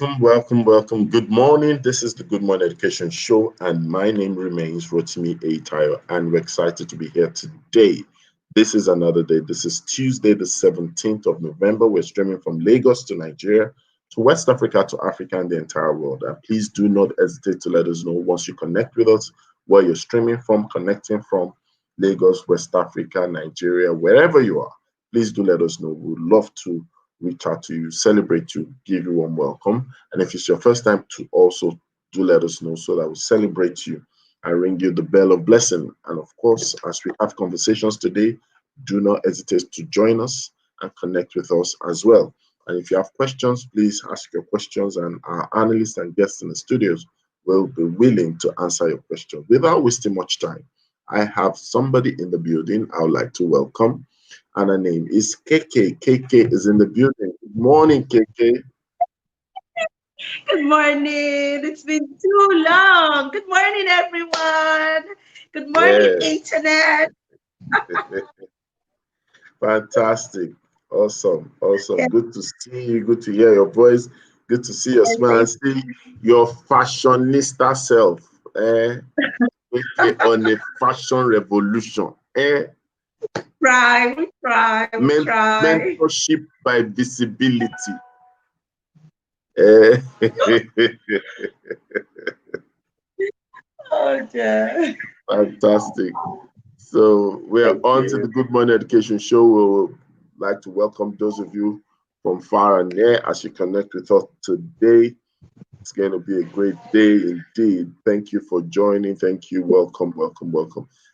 welcome. Good morning. This is the Good Morning Education Show, and my name remains Rotimi Tayo, and we're excited to be here today. This is another day. This is Tuesday, the 17th of November. We're streaming from Lagos to Nigeria, to West Africa, to Africa, and the entire world. And please do not hesitate to let us know once you connect with us where you're streaming from, connecting from Lagos, West Africa, Nigeria, wherever you are. Please do let us know. We'd love to reach out to you, celebrate you, give you one welcome. And if it's your first time, to also do let us know so that we celebrate you and ring you the bell of blessing. And of course, as we have conversations today, do not hesitate to join us and connect with us as well. And if you have questions, please ask your questions, and our analysts and guests in the studios will be willing to answer your questions. Without wasting much time, I have somebody in the building I would like to welcome, and her name is KK. KK is in the building. Good morning, KK. Good morning. It's been too long. Good morning, everyone. Good morning, Yes, Internet. fantastic. Awesome. Yeah, Good to see you. Good to hear your voice. Good to see your smile and see your fashionista self. KK on a fashion revolution. we try. Mentorship by visibility. Eh. Oh, dear. Fantastic. So we're Thank on to you. the Good Morning Education Show. We would like to welcome those of you from far and near as you connect with us today. It's going to be a great day indeed. Thank you for joining. Thank you. Welcome.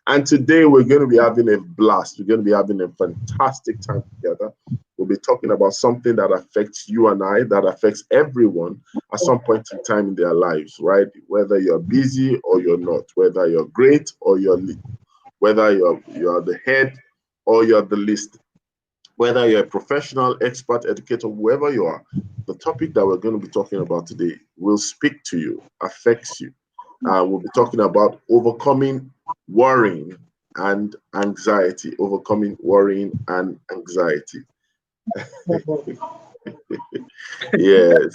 And today we're going to be having a blast. We're going to be having a fantastic time together. We'll be talking about something that affects you and I, that affects everyone at some point in time in their lives, right? Whether you're busy or you're not, whether you're great or whether you're the head or you're the least, whether you're a professional, expert, educator, whoever you are, the topic that we're going to be talking about today will speak to you, affects you. We'll be talking about overcoming worrying and anxiety, overcoming worrying and anxiety. Yes.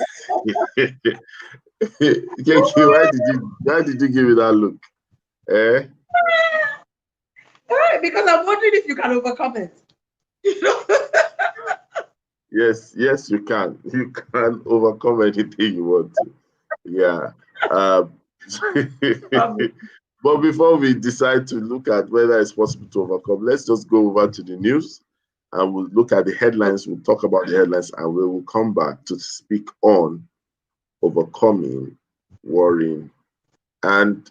Kiki, why did you give me that look? Eh? All right, because I'm wondering if you can overcome it. You know? Yes, you can. You can overcome anything you want to. Yeah. Um, Um, but before we decide to look at whether it's possible to overcome, let's just go over to the news and we'll look at the headlines. We'll talk about the headlines and we will come back to speak on overcoming worrying and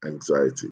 anxiety.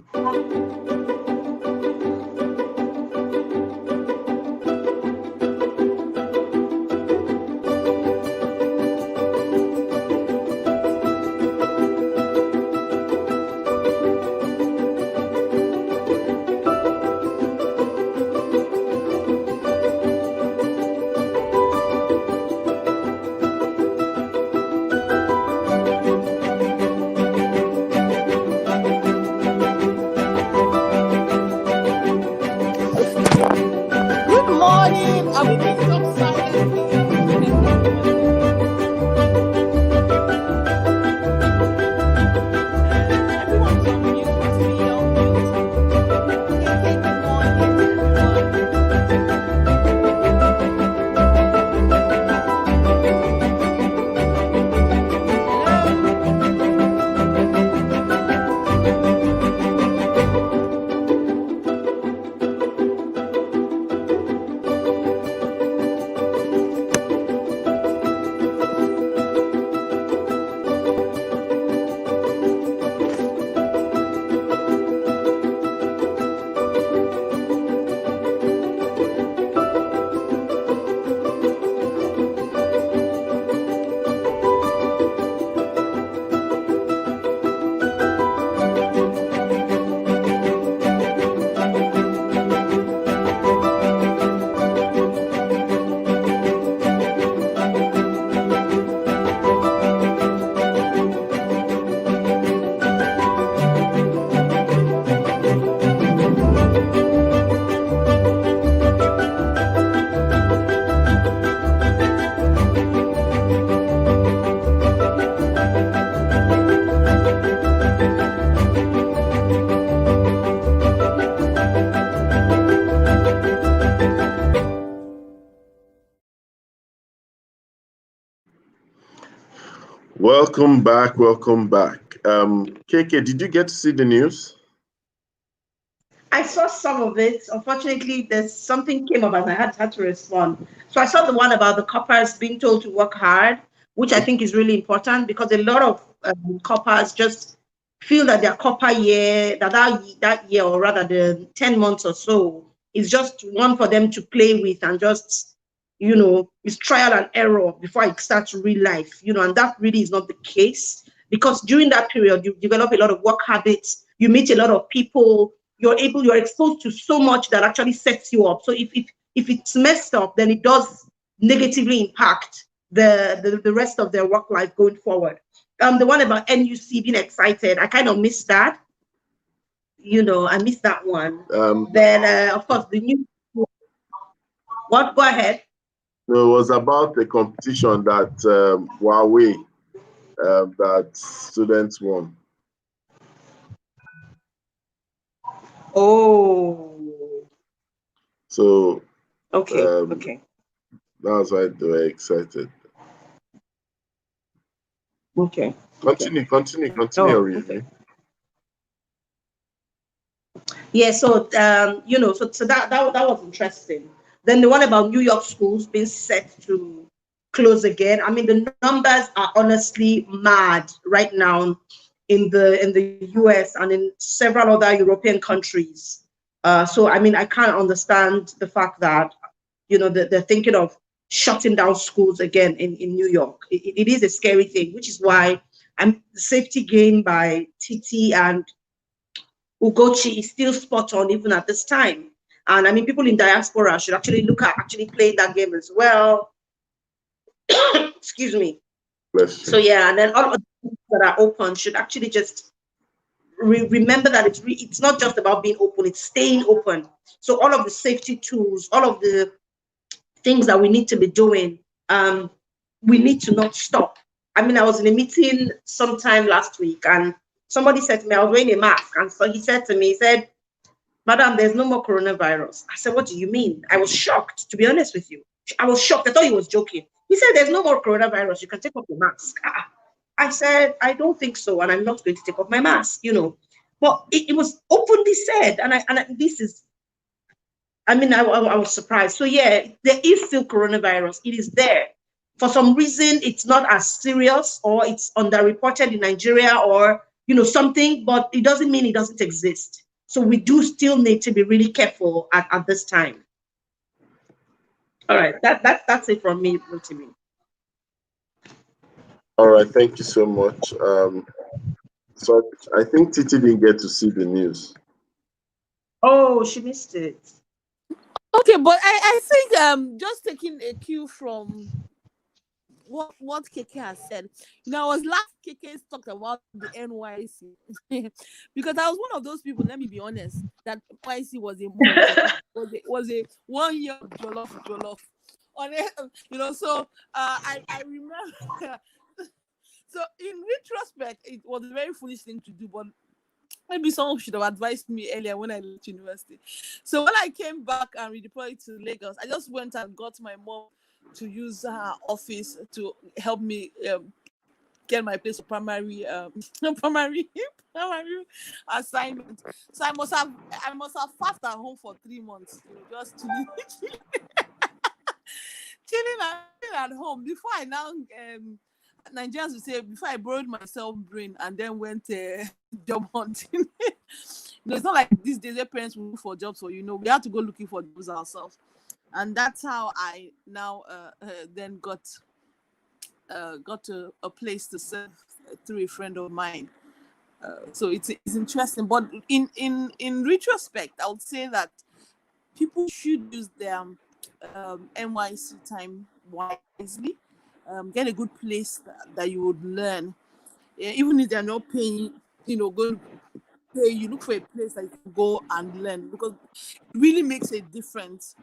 Welcome back. Welcome back. KK, did you get to see the news? I saw some of it. Unfortunately, there's something came up and I had to respond. So I saw the one about the coppers being told to work hard, which I think is really important because a lot of coppers just feel that their copper year, that year, or rather the 10 months or so, is just one for them to play with and just, it's trial and error before it starts real life, and that really is not the case because during that period, you develop a lot of work habits, you meet a lot of people, you're exposed to so much that actually sets you up. So if it's messed up, then it does negatively impact the rest of their work life going forward. The one about NUC being excited, I kind of missed that. I missed that one. Then of course the new what? Go ahead. No, it was about the competition that Huawei that students won. Oh, So okay. that's why they were excited. Okay. Continue, Oh, Oriri. okay. Yeah, so so that was interesting. Then the one about New York schools being set to close again. I mean, the numbers are honestly mad right now in the US and in several other European countries. So I mean, I can't understand the fact that they're thinking of shutting down schools again in New York. It is a scary thing, which is why I'm safety gain by TT and Ugochi is still spot on even at this time. And I mean, people in diaspora should actually look at actually playing that game as well. Excuse me. So yeah, and then all of the things that are open should actually just remember that it's not just about being open; it's staying open. So all of the safety tools, all of the things that we need to be doing, we need to not stop. I mean, I was in a meeting sometime last week, and somebody said to me, I was wearing a mask, and so he said to me, he said, Madam, there's no more coronavirus. I said, what do you mean? I was shocked, to be honest with you. I was shocked. I thought he was joking. He said, there's no more coronavirus. You can take off your mask. I said, I don't think so. And I'm not going to take off my mask. But it was openly said. This is, I mean, I was surprised. So yeah, there is still coronavirus. It is there. For some reason, it's not as serious or it's underreported in Nigeria or, something, but it doesn't mean it doesn't exist. So we do still need to be really careful at this time. All right, that's it from me, Rotimi. All right, thank you so much. So I think Titi didn't get to see the news. Oh, she missed it. Okay, but I think just taking a cue from what KK has said. I was last KK talked about the NYC because I was one of those people. Let me be honest, that NYC was a was a 1 year jollof on it. So I remember. So in retrospect, it was a very foolish thing to do, but maybe someone should have advised me earlier when I left university. So when I came back and redeployed to Lagos, I just went and got my mom to use her office to help me get my place of primary primary assignment. So I must have fast at home for 3 months, just chilling at home before I now Nigerians would say before I borrowed myself brain and then went job hunting. It's not like these days where parents will look for jobs for we have to go looking for jobs ourselves, and that's how I now then got to a place to serve through a friend of mine. So it's interesting, but in retrospect, I would say that people should use their NYC time wisely. Get a good place that you would learn. Even if they're not paying, going to pay, you look for a place that you can go and learn because it really makes a difference.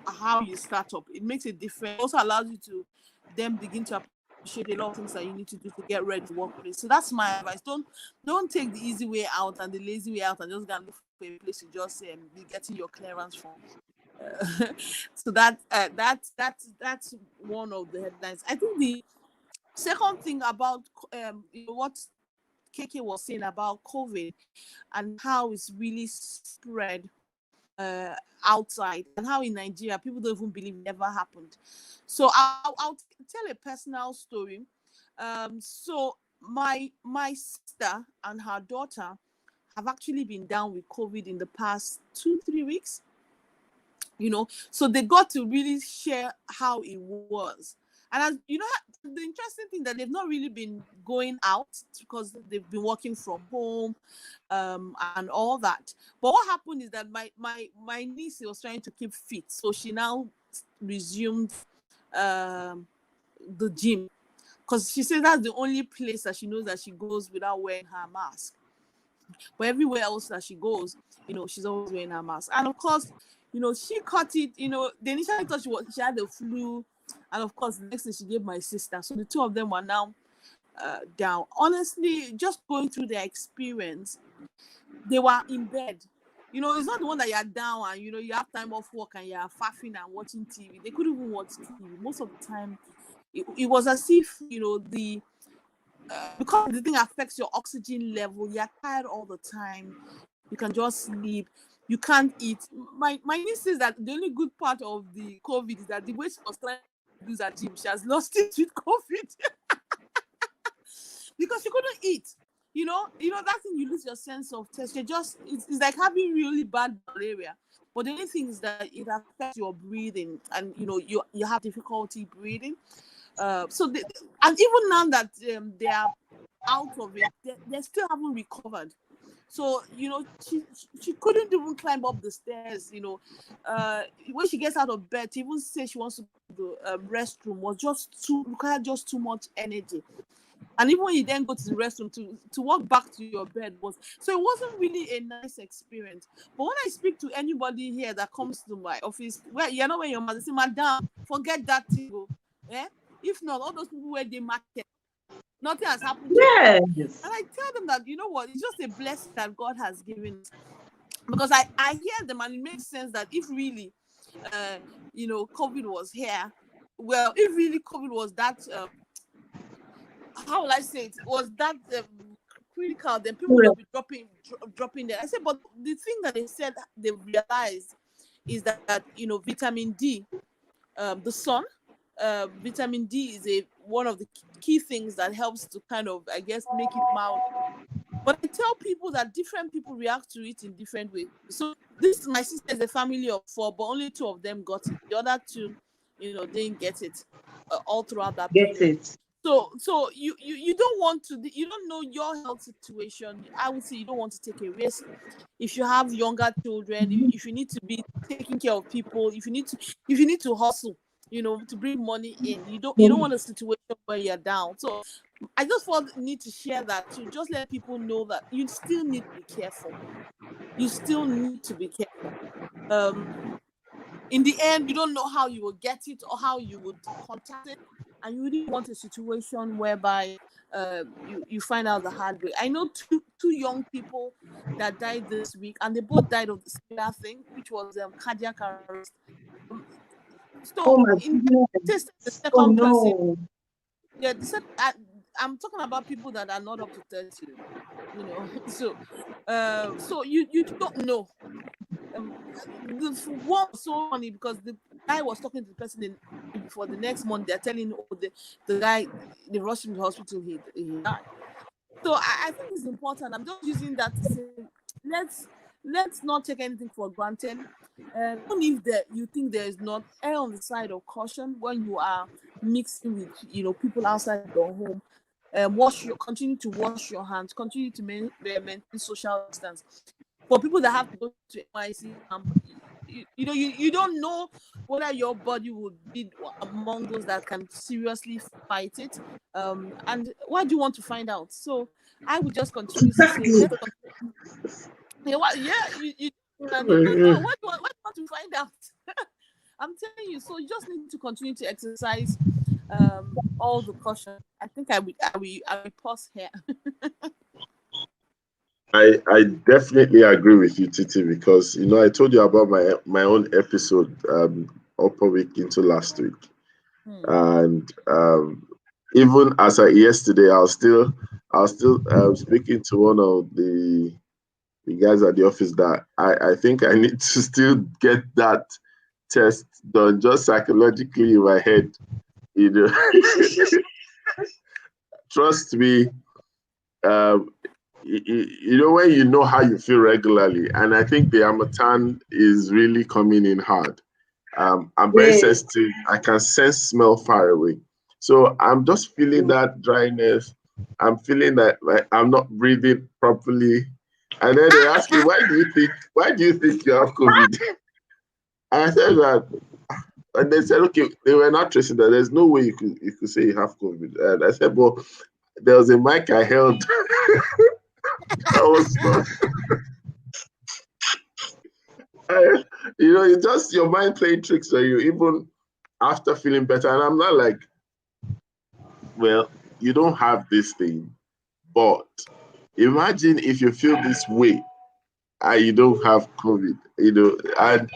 How you start up, it makes a difference. It also allows you to then begin to appreciate a lot of things that you need to do to get ready to workplace. So that's my advice. Don't take the easy way out and the lazy way out and just go and look for a place to just be getting your clearance from. So that's one of the headlines. I think Second thing about what KK was saying about COVID and how it's really spread outside, and how in Nigeria people don't even believe it ever happened. So I'll tell a personal story. So my sister and her daughter have actually been down with COVID in the past 2-3 weeks. So they got to really share how it was. And as you know, the interesting thing that they've not really been going out because they've been working from home, and all that. But what happened is that my niece was trying to keep fit, so she now resumed the gym, because she says that's the only place that she knows that she goes without wearing her mask. But everywhere else that she goes, she's always wearing her mask. And of course, she caught it. They initially thought she had the flu, and of course, the next thing she gave my sister. So the two of them were now down. Honestly, just going through their experience, they were in bed. It's not the one that you're down and you have time off work and you're faffing and watching TV. They couldn't even watch TV most of the time. It was as if because the thing affects your oxygen level. You're tired all the time. You can just sleep. You can't eat. My niece says that the only good part of the COVID is that the way she was trying to use her gym, she has lost it with COVID because she couldn't eat. That thing, you lose your sense of taste. It's like having really bad malaria. But the only thing is that it affects your breathing, and you have difficulty breathing. And even now that they are out of it, they still haven't recovered. So she couldn't even climb up the stairs. When she gets out of bed, to even say she wants to go to the restroom required just too much energy. And even when you then go to the restroom to walk back to your bed so it wasn't really a nice experience. But when I speak to anybody here that comes to my office, where you're not wearing your mask, they say, "Madam, forget that thing." If not, all those people where they market, nothing has happened to them. Yes. And I tell them that, what, it's just a blessing that God has given us. Because I hear them, and it makes sense that if really, COVID was here, well, if really COVID was that, how will I say it, was that critical, then people will be dropping there. I said, but the thing that they said they realized is that vitamin D, the sun, vitamin D is one of the key things that helps to kind of, I guess, make it mild. But I tell people that different people react to it in different ways. So my sister is a family of 4, but only 2 of them got it. The other 2, didn't get it all throughout that period. Get it. So you don't want to, you don't know your health situation. I would say you don't want to take a risk. If you have younger children, if you need to be taking care of people, if you need to hustle, to bring money in, you don't want a situation where you're down. So I just need to share that to just let people know that you still need to be careful. You still need to be careful. In the end, you don't know how you will get it or how you would contact it, and you really want a situation whereby you find out the hard way. I know two young people that died this week, and they both died of the similar thing, which was cardiac arrest. So my goodness. the second person, No. yeah, I'm talking about people that are not up to 30, so you don't know. The one was so funny because the guy was talking to the person for the next month. They're telling the guy, they rushed him to the hospital, he died. So I think it's important. I'm just using that to say, let's not take anything for granted. Even if you think there is not, err on the side of caution when you are mixing with people outside your home. Continue to wash your hands, continue to maintain social distance. For people that have to go to NYC, you don't know whether your body would be among those that can seriously fight it. And why do you want to find out? So I would just continue to say, you don't know. Why do you want to find out? I'm telling you. So you just need to continue to exercise all the caution. I think I will pause here. I definitely agree with you, Titi, because I told you about my own episode upper week into last week, and even as I yesterday, I was still speaking to one of the guys at the office that I think I need to still get that test done just psychologically in my head. You know, trust me. Um, you know when you know how you feel regularly, and I think the Amatan is really coming in hard. I'm very Yeah. sensitive. I can sense smell far away. So I'm just feeling that dryness. I'm feeling that like I'm not breathing properly. And then they ask me, why do you think you have COVID? And I said that, and they said, okay, they were not tracing that. There's no way you could say you have COVID. And I said, well, there was a mic I held. I was I, you just your mind playing tricks on you even after feeling better. And I'm not like, well, you don't have this thing, but imagine if you feel this way and you don't have COVID, and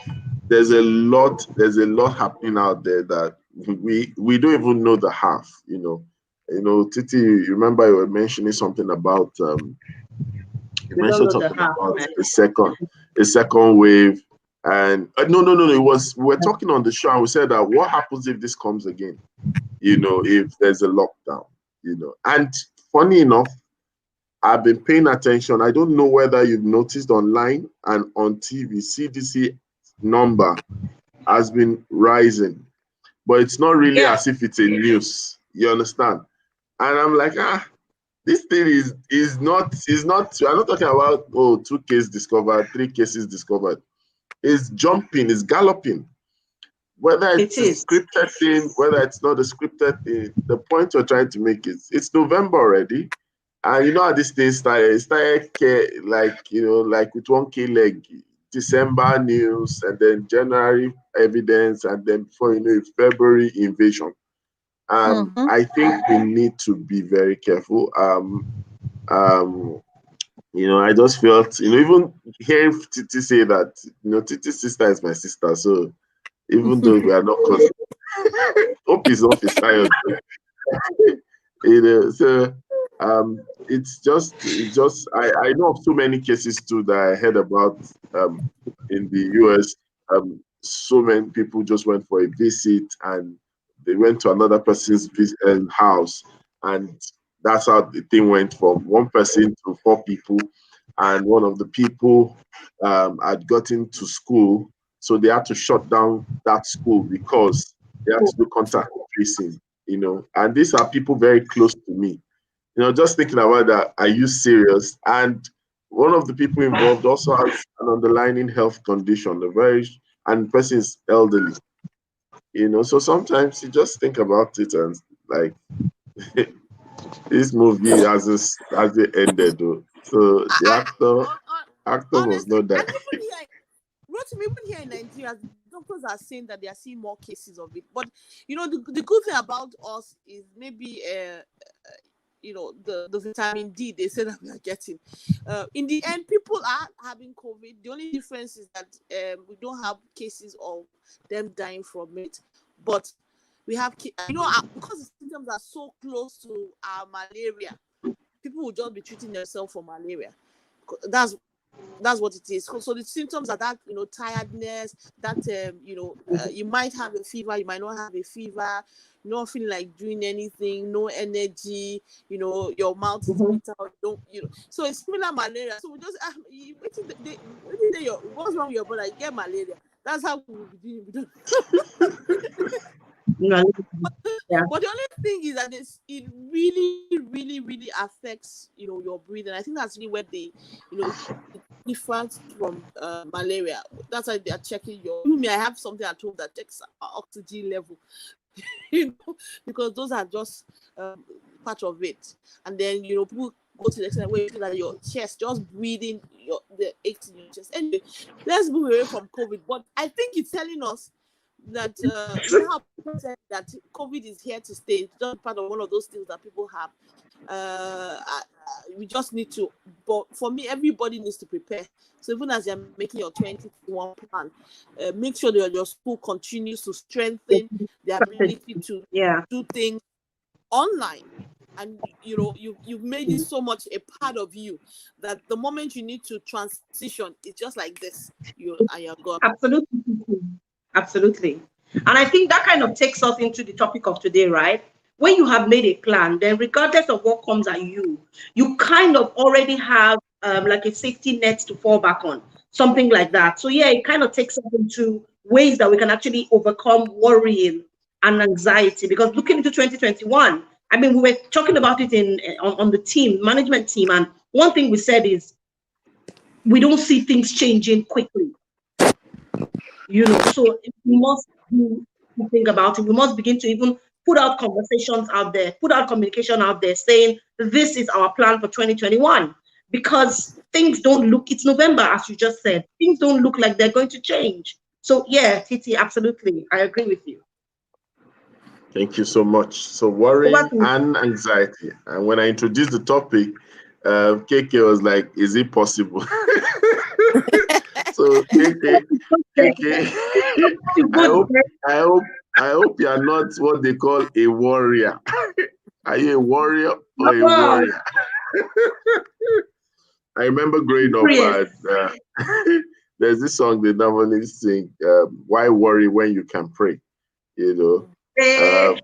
there's a lot happening out there that we don't even know the half. Titi, you remember you were mentioning something about you We don't mentioned know the something half, about man. a second wave. And no, it was we're talking on the show and we said that what happens if this comes again? If there's a lockdown, And funny enough, I've been paying attention. I don't know whether you've noticed online and on TV, CDC number has been rising, but it's not really Yeah, as if it's a news. You understand? And I'm like, this thing is not. I'm not talking about 2 cases discovered, 3 cases discovered. It's jumping, it's galloping. Whether it it's a is. scripted thing, whether it's not a scripted thing, the point you're trying to make is it's November already. And you know how this thing started? It started like with 1K leg, December news, and then January evidence, and then before you know it, February invasion. Mm-hmm. I think we need to be very careful. Um, I just felt, even hearing Titi say that, Titi's sister is my sister, so even though we are not cousins, hope is off his tired. So it's just I know of so many cases too that I heard about in the US. So many people just went for a visit and they went to another person's house, and that's how the thing went from one person to 4 people. And one of the people had gotten to school, so they had to shut down that school because they had to do contact tracing. And these are people very close to me. Just thinking about that, are you serious? And one of the people involved also has an underlying health condition, and the person is elderly. So sometimes you just think about it and like this movie hasn't ended though. So the actor must Honestly, not die. and even here, Rotimi, even here in Nigeria, doctors are saying that they are seeing more cases of it. But the good thing about us is maybe the vitamin D they say that we are getting. In the end, people are having COVID. The only difference is that we don't have cases of them dying from it, but we have because the symptoms are so close to our malaria. People will just be treating themselves for malaria. That's what it is. So the symptoms are that tiredness, that you might have a fever, you might not have a fever, not feeling like doing anything, no energy, your mouth is Mhm. bitter, so it's similar malaria. So we just what's wrong with your body? Get malaria. That's how we will be doing. No, yeah. But the only thing is that it really, really, really affects, your breathing. I think that's really where it differs from malaria. That's why they are checking I have something at home that checks our oxygen level, because those are just part of it. And then, people go to the extent where you feel that your chest, just breathing, the aches in your chest. Anyway, let's move away from COVID. But I think it's telling us that how people said that COVID is here to stay. It's just part of one of those things that people have. We just need to, but for me, everybody needs to prepare. So even as you're making your 2021 plan, make sure that your school continues to strengthen the ability to Yeah. do things online, and you've made it so much a part of you that the moment you need to transition, it's just like this, you're gone. Absolutely. Absolutely. And I think that kind of takes us into the topic of today, right? When you have made a plan, then regardless of what comes at you, you kind of already have like a safety net to fall back on, something like that. So yeah, it kind of takes us into ways that we can actually overcome worrying and anxiety. Because looking into 2021, I mean, we were talking about it on the team, management team, and one thing we said is we don't see things changing quickly. So we must do something about it. We must begin to even put out conversations out there, put out communication out there saying this is our plan for 2021, because things don't look, it's November, as you just said, things don't look like they're going to change. So yeah, Titi, absolutely, I agree with you. Thank you so much. So worrying and anxiety. And when I introduced the topic, KK was like, is it possible? So KK, I hope you are not what they call a warrior. Are you a warrior or a warrior? I remember growing up, there's this song they normally sing, why worry when you can pray? So but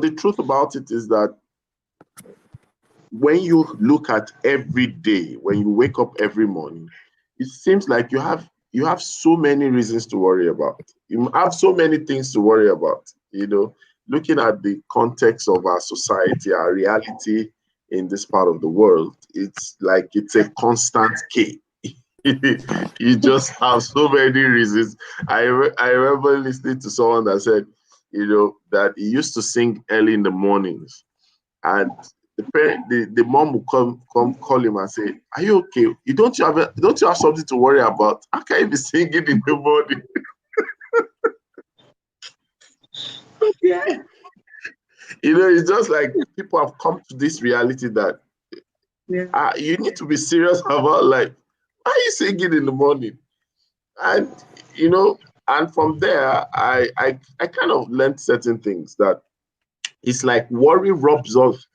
the truth about it is that when you look at every day, when you wake up every morning, it seems like you have so many reasons to worry about. You have so many things to worry about. Looking at the context of our society, our reality in this part of the world, it's like it's a constant K. You just have so many reasons. I remember listening to someone that said, that he used to sing early in the mornings, and the mom would come call him and say, "Are you okay? Don't you have something to worry about? How can you be singing in the morning?" Yeah. It's just like people have come to this reality that you need to be serious about, like, why are you singing in the morning? And and from there, I kind of learned certain things, that it's like worry robs us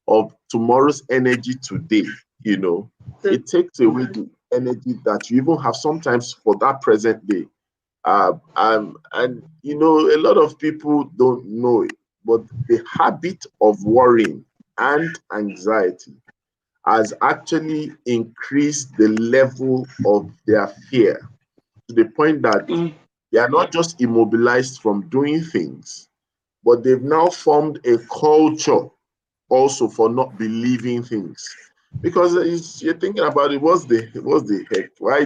of tomorrow's energy today. It takes away the energy that you even have sometimes for that present day. And a lot of people don't know it, but the habit of worrying and anxiety has actually increased the level of their fear, to the point that they are not just immobilized from doing things, but they've now formed a culture also for not believing things. Because you're thinking about it, what's the heck? Why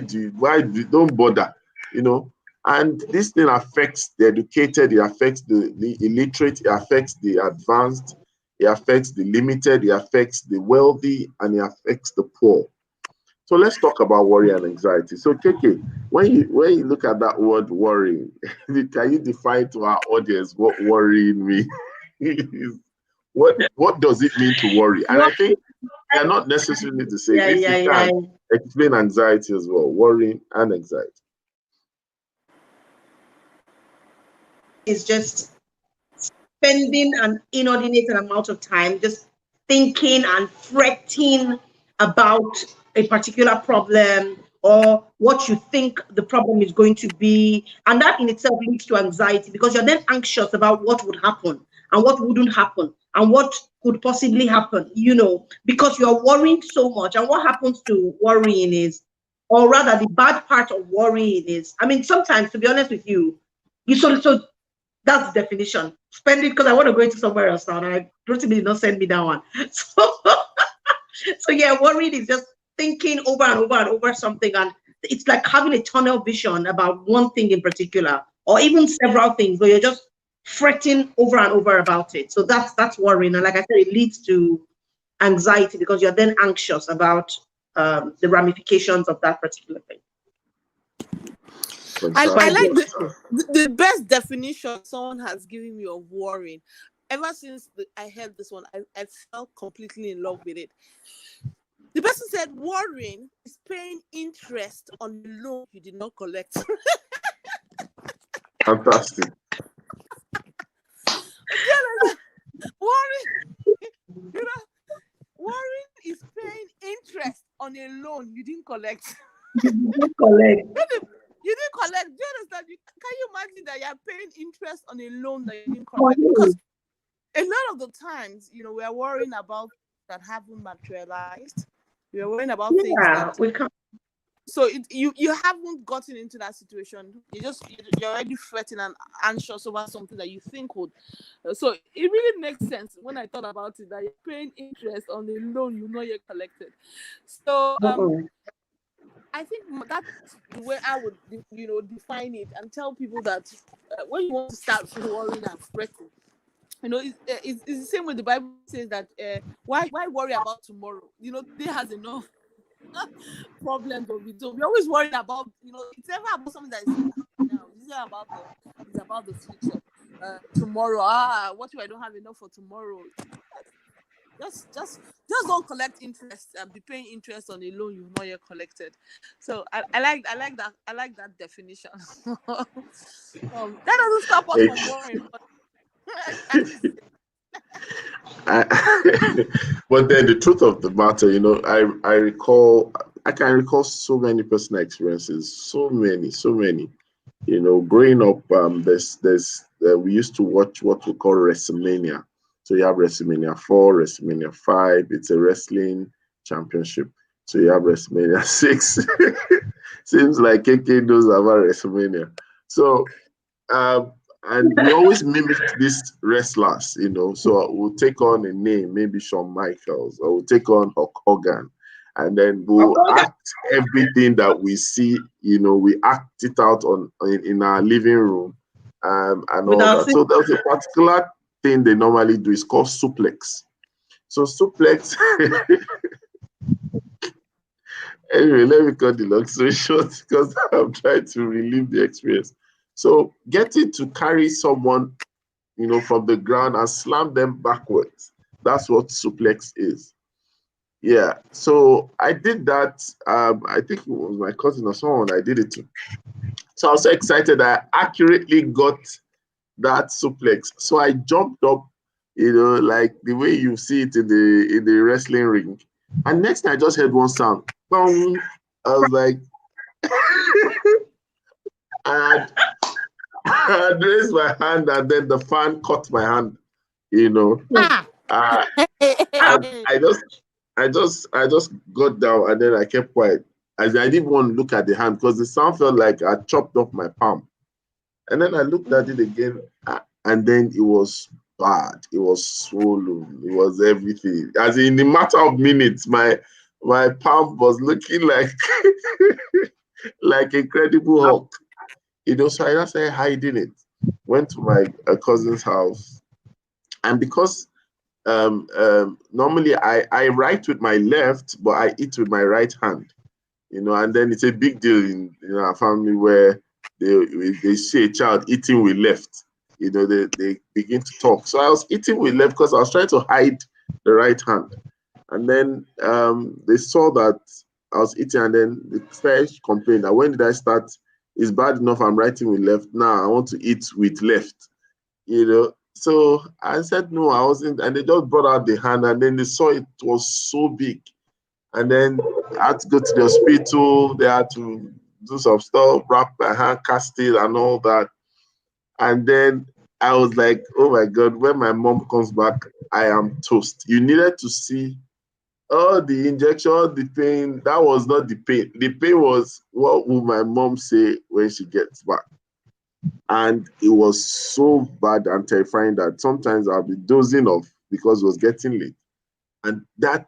don't bother? And this thing affects the educated, it affects the illiterate, it affects the advanced, it affects the limited, it affects the wealthy, and it affects the poor. So let's talk about worry and anxiety. So KK, when you look at that word worrying, can you define to our audience what worrying means? What does it mean to worry? And I think they're not necessarily the same. If you can explain anxiety as well, worrying and anxiety. It's just spending an inordinate amount of time just thinking and fretting about a particular problem, or what you think the problem is going to be. And that in itself leads to anxiety, because you're then anxious about what would happen and what wouldn't happen and what could possibly happen, because you're worrying so much. And what happens to worrying is, or rather the bad part of worrying is, I mean, sometimes, to be honest with you, so that's the definition. Spending, because I want to go into somewhere else now. And I Rotimi did not send me that one. So yeah, worried is just thinking over and over and over something, and it's like having a tunnel vision about one thing in particular, or even several things, where you're just fretting over and over about it. So that's worrying, and like I said, it leads to anxiety, because you're then anxious about the ramifications of that particular thing. I like the best definition someone has given me of worrying. Ever since I heard this one, I fell completely in love with it. The person said worrying is paying interest on the loan you did not collect. Fantastic. Worry, you know, worrying is paying interest on a loan you didn't collect. Collect. You didn't collect. Do you understand? Can you imagine that you're paying interest on a loan that you didn't For collect? you. Because a lot of the times, we are worrying about that haven't materialized. We are worrying about things Yeah, that we can. so you haven't gotten into that situation. You're already fretting and anxious over something that you think would. So it really makes sense when I thought about it that you're paying interest on a loan you not yet collected. So Mm-mm. I think that's the way I would define it and tell people that when you want to start worrying and fretting, it's the same way the Bible says that why worry about tomorrow? Today has enough problems of its own. We're always worried about, it's never about something that is happening now. It's about the future. Tomorrow, what if I don't have enough for tomorrow? Just don't collect interest and be paying interest on a loan you've not yet collected. So I like that definition. That doesn't stop us from worrying, but at least But then the truth of the matter, I can recall so many personal experiences, so many. Growing up, we used to watch what we call WrestleMania. So you have WrestleMania 4, WrestleMania 5. It's a wrestling championship. So you have WrestleMania 6. Seems like KK knows about WrestleMania. So um, and we always mimicked these wrestlers, So we'll take on a name, maybe Shawn Michaels, or we'll take on Hulk Hogan, and then we'll act everything that we see, we act it out in our living room, and all Without that. So there's a particular thing they normally do. It's called suplex. So suplex. Anyway, let me cut the long story short because I'm trying to relive the experience. So getting to carry someone, from the ground and slam them backwards. That's what suplex is. Yeah. So I did that. I think it was my cousin or someone I did it to. So I was so excited I accurately got that suplex. So I jumped up, like the way you see it in the wrestling ring. And next time I just heard one sound. Boom. I was like, and I raised my hand and then the fan caught my hand, you know. ah. Uh, and I just got down and then I kept quiet. As I didn't want to look at the hand because the sound felt like I chopped off my palm. And then I looked at it again, and then it was bad. It was swollen. It was everything. As in a matter of minutes, my palm was looking like like Incredible Hulk. So I just started hiding it. Went to my cousin's house, and because normally I write with my left, but I eat with my right hand. And then it's a big deal in our family where they see a child eating with left. They begin to talk. So I was eating with left because I was trying to hide the right hand. And then they saw that I was eating, and then they started complaining that when did I start? It's bad enough I'm writing with left. Now I want to eat with left. So I said no, I wasn't, and they just brought out the hand, and then they saw it was so big, and then I had to go to the hospital. They had to do some stuff, wrap my hand, cast it, and all that. And then I was like, oh my God, when my mom comes back, I am toast. You needed to see all the injection, all the pain. That was not the pain. The pain was what will my mom say when she gets back. And it was so bad and terrifying that sometimes I'll be dozing off because it was getting late. And that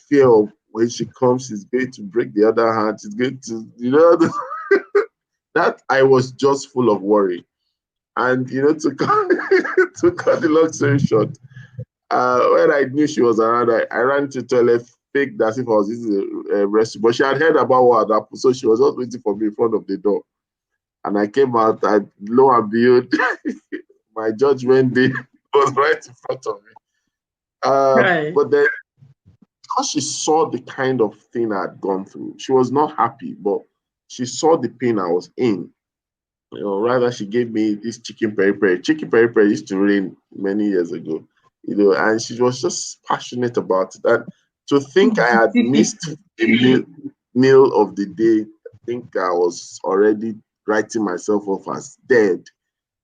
fear of when she comes, she's going to break the other hand, she's going to, that I was just full of worry. And to cut, to cut the long story short, when I knew she was around, I ran to the toilet, faked as if I was using a restroom. But she had heard about what had happened, so she was just waiting for me in front of the door. And I came out, and lo and behold, my judgment day was right in front of me. right. But then, because she saw the kind of thing I had gone through, she was not happy, but she saw the pain I was in. Rather, she gave me this chicken peri peri. Chicken peri peri used to rain many years ago. and she was just passionate about it. And to think I had missed the meal of the day, I think I was already writing myself off as dead.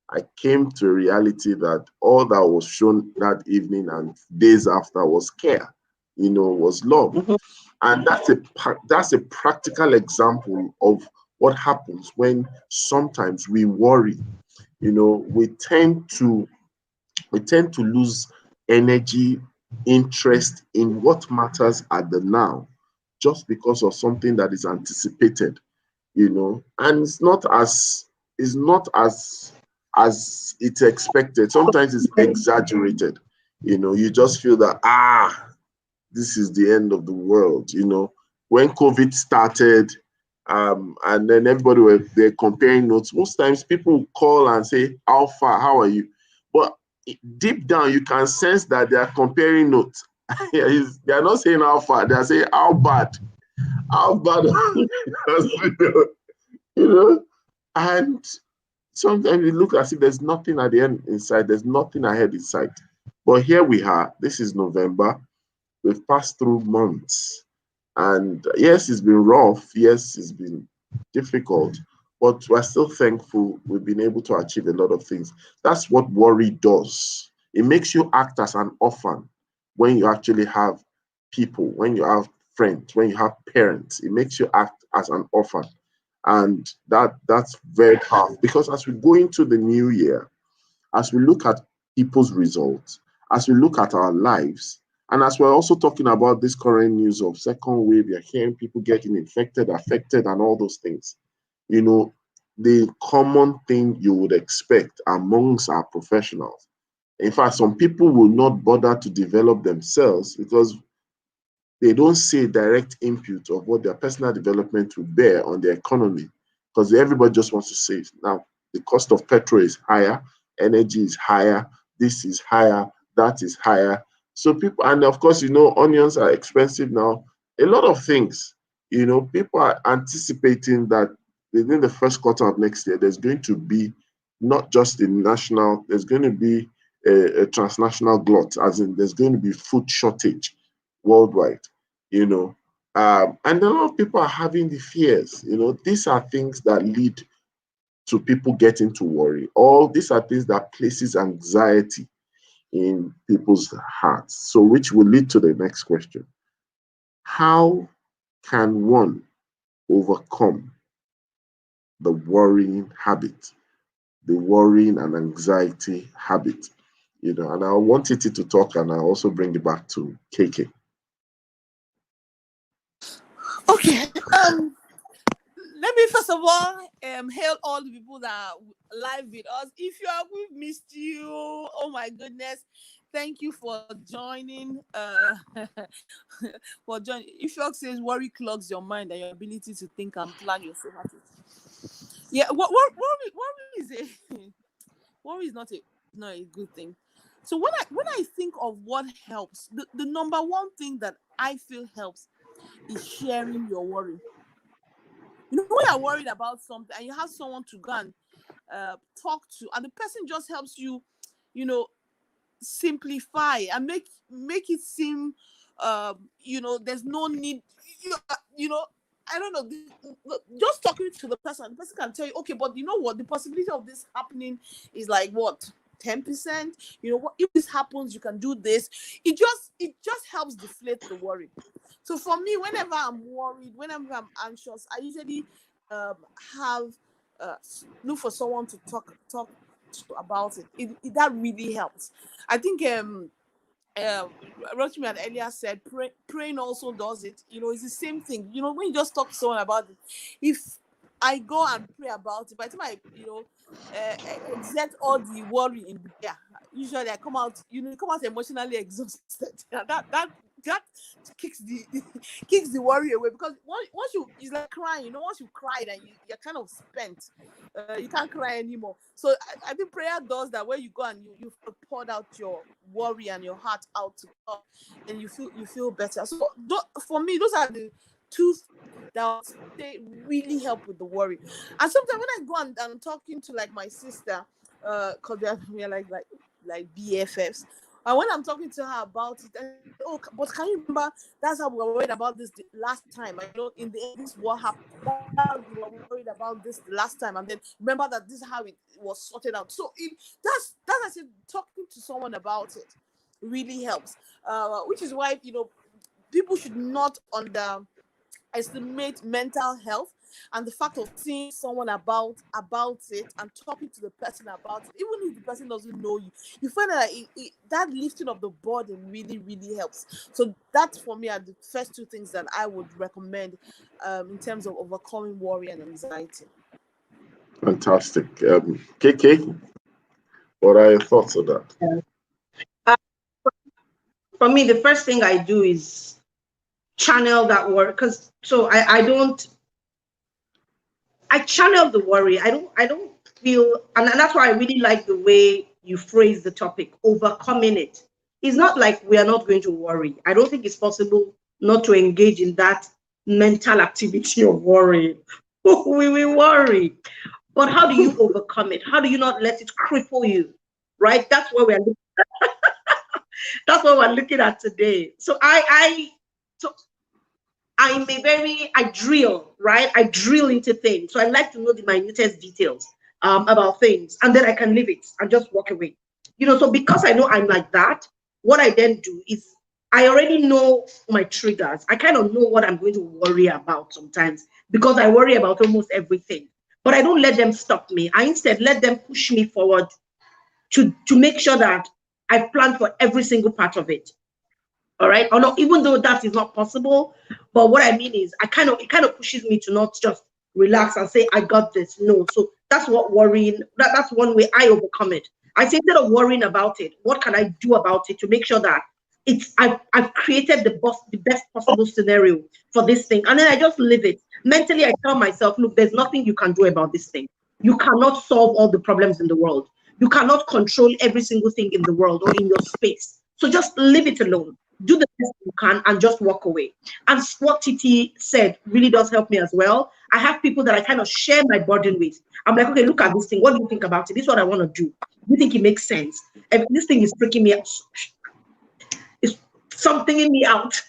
I came to reality that all that was shown that evening and days after was care, was love. And that's a practical example of what happens when sometimes we worry. We tend to lose energy, interest in what matters at the now, just because of something that is anticipated. And it's not as it's expected. Sometimes it's exaggerated. You just feel that this is the end of the world. When COVID started, and then everybody they're comparing notes. Most times people call and say, "How far? How are you?" But deep down, you can sense that they are comparing notes. They are not saying how far; they are saying how bad. How bad? you know. And sometimes it looks as if there's nothing at the end in sight. There's nothing ahead in sight. But here we are. This is November. We've passed through months. And yes, it's been rough. Yes, it's been difficult. But we're still thankful we've been able to achieve a lot of things. That's what worry does. It makes you act as an orphan when you actually have people, when you have friends, when you have parents. It makes you act as an orphan. And that's very powerful because as we go into the new year, as we look at people's results, as we look at our lives, and as we're also talking about this current news of second wave, you're hearing people getting infected, affected, and all those things. The common thing you would expect amongst our professionals. In fact, some people will not bother to develop themselves because they don't see a direct input of what their personal development will bear on the economy because everybody just wants to save. Now, the cost of petrol is higher, energy is higher, this is higher, that is higher. So people, and of course, onions are expensive now. A lot of things, people are anticipating that within the first quarter of next year, there's going to be not just a national, there's going to be a transnational glut, as in there's going to be food shortage worldwide you know. And a lot of people are having the fears. These are things that lead to people getting to worry. All these are things that places anxiety in people's hearts. So, which will lead to the next question: how can one overcome the worrying habit, the worrying and anxiety habit? And I want Titi to talk, and I'll also bring it back to KK. Okay. Let me first of all hail all the people that are live with us. If you are, we've missed you. Oh my goodness. Thank you for joining. For joining. Ifyok says worry clogs your mind and your ability to think and plan yourself. Yeah, worry is worry is not a good thing. So when I think of what helps, the number one thing that I feel helps is sharing your worry. When you're worried about something and you have someone to go and talk to, and the person just helps you, you know, simplify and make it seem, there's no need, you know, I don't know, just talking to the person can tell you, okay, but you know what, the possibility of this happening is like what, 10%. What if this happens, you can do this. It just helps deflate the worry. So for me, whenever I'm worried, whenever I'm anxious, I usually um, have look for someone to talk to about it. That really helps. I think uh, Rotimi had earlier said praying also does it. It's the same thing. When you just talk to someone about it, if I go and pray about it, by the time I exert all the worry in prayer, usually I come out, come out emotionally exhausted. That kicks the kicks the worry away, because once you, it's like crying. Once you cried and you're kind of spent, you can't cry anymore. So I think prayer does that, where you go and you poured out your worry and your heart out to God, and you feel better. So for me, those are the two that they really help with the worry. And sometimes when I go and I'm talking to like my sister, because we are like BFFs, And when I'm talking to her about it, I say, oh, but can you remember that's how we were worried about this the last time? I know in the end, this is what happened. That we were worried about this the last time, and then remember that this is how it was sorted out. So that's I said, talking to someone about it really helps. Which is why people should not underestimate mental health and the fact of seeing someone about it and talking to the person about it, even if the person doesn't know you, you find that that lifting of the burden really really helps. So that for me are the first two things that I would recommend in terms of overcoming worry and anxiety. Fantastic. KK, what are your thoughts on that? Uh, for me, the first thing I do is channel that worry, because so I channel the worry. I don't feel, and that's why I really like the way you phrase the topic, overcoming it. It's not like we are not going to worry. I don't think it's possible not to engage in that mental activity of worry. We will worry. But how do you overcome it? How do you not let it cripple you? Right? That's what we're looking at today. So I drill, right? I drill into things. So I like to know the minutest details about things, and then I can leave it and just walk away. So because I know I'm like that, what I then do is I already know my triggers. I kind of know what I'm going to worry about sometimes because I worry about almost everything. But I don't let them stop me. I instead let them push me forward to make sure that I've planned for every single part of it. All right. Or not, even though that is not possible. But what I mean is it kind of pushes me to not just relax and say, I got this. No. So that's what worrying, that's one way I overcome it. I say instead of worrying about it, what can I do about it to make sure that I've created the best possible scenario for this thing. And then I just live it. Mentally, I tell myself, look, there's nothing you can do about this thing. You cannot solve all the problems in the world. You cannot control every single thing in the world or in your space. So just leave it alone. Do the best you can and just walk away. And what Titi said really does help me as well. I have people that I kind of share my burden with. I'm like, okay, look at this thing. What do you think about it? This is what I want to do. Do you think it makes sense? If this thing is freaking me out, it's something in me out.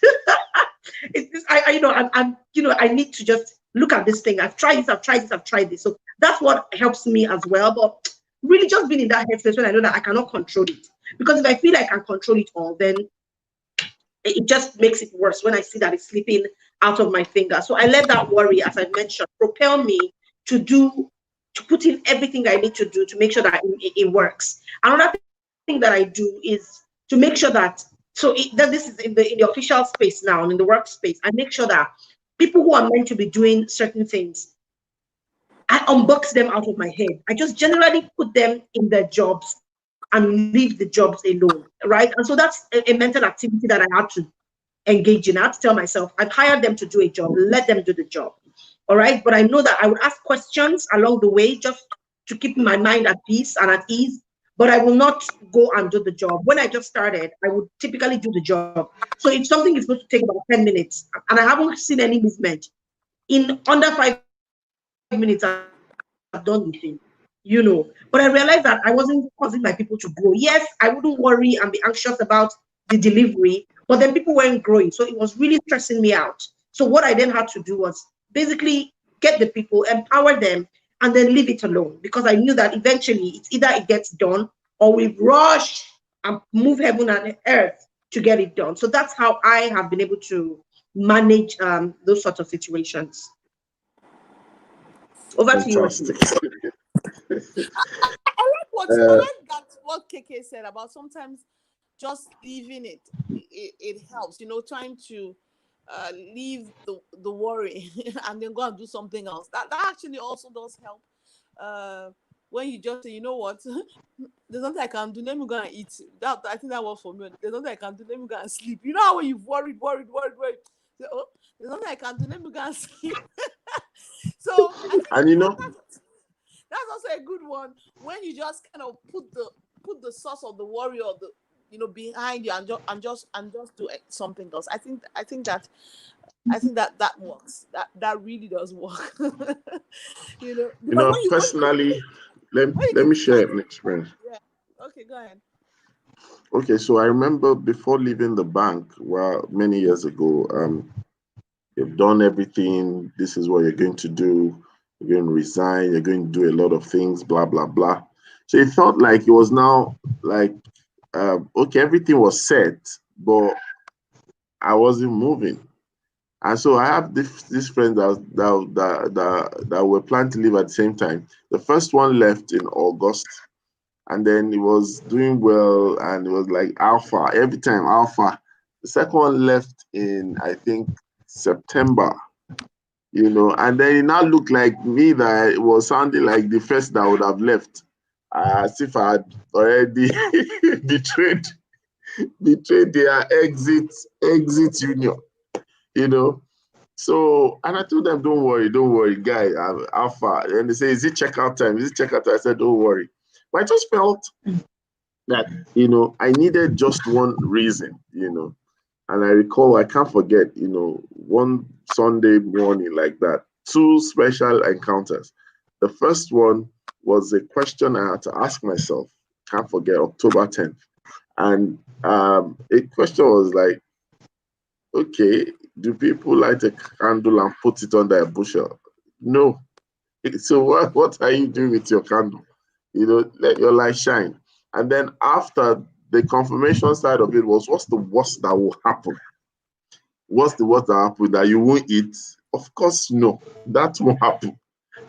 It's this, I need to just look at this thing. I've tried this, I've tried this, I've tried this. So that's what helps me as well. But really just being in that headspace when I know that I cannot control it. Because if I feel like I can control it all, then it just makes it worse when I see that it's slipping out of my finger. So I let that worry, as I mentioned, propel me to put in everything I need to do to make sure that it works. Another thing that I do is to make sure that this is in the official space now and in the workspace. I make sure that people who are meant to be doing certain things, I unbox them out of my head. I just generally put them in their jobs and leave the jobs alone, right? And so that's a mental activity that I had to engage in. I had to tell myself, I've hired them to do a job, let them do the job, all right? But I know that I would ask questions along the way just to keep my mind at peace and at ease, but I will not go and do the job. When I just started, I would typically do the job. So if something is supposed to take about 10 minutes and I haven't seen any movement, in under 5 minutes, I've done the thing, But I realized that I wasn't causing my people to grow. Yes, I wouldn't worry and be anxious about the delivery, but then people weren't growing. So it was really stressing me out. So what I then had to do was basically get the people, empower them, and then leave it alone because I knew that eventually it's either it gets done or we rush and move heaven and earth to get it done. So that's how I have been able to manage those sorts of situations. Over to you, Fantastic. Rotimi. I Uh, like that what KK said about sometimes just leaving it helps, trying to leave the worry and then go and do something else. That actually also does help. Uh, when you just say, you know what, there's nothing I can do. Let me go and eat. That I think that works for me. There's nothing I can do. Let me go and sleep. You know how when you've worried. Say, oh, there's nothing I can do. Let me go and sleep. So I think and that's also a good one when you just kind of put the source of the worry or the behind you and just do something else. I think that works. That really does work. Because personally, let when you me keep share trying an to, experience. yeah. Okay, go ahead. Okay, so I remember before leaving the bank, well, many years ago, you've done everything. This is what you're going to do. You're going to resign. You're going to do a lot of things, blah, blah, blah. So it felt like it was now like, okay, everything was set, but I wasn't moving. And so I have this friend that were planning to leave at the same time. The first one left in August, and then he was doing well, and it was like alpha every time, alpha. The second one left in, I think, September, and then it now looked like me that it was sounding like the first that would have left, as if I had already betrayed betrayed their exit union, you know. So, and I told them, don't worry, guy, I'm alpha. And they say, is it checkout time? Is it checkout time? I said, don't worry. But I just felt that, I needed just one reason, And I recall, I can't forget, one Sunday morning like that, two special encounters. The first one was a question I had to ask myself, can't forget, October 10th. And a question was like, okay, do people light a candle and put it under a bushel? No. So what are you doing with your candle? Let your light shine. And then after, the confirmation side of it was, what's the worst that will happen? What's the worst that will happen? That you won't eat? Of course, no. That won't happen,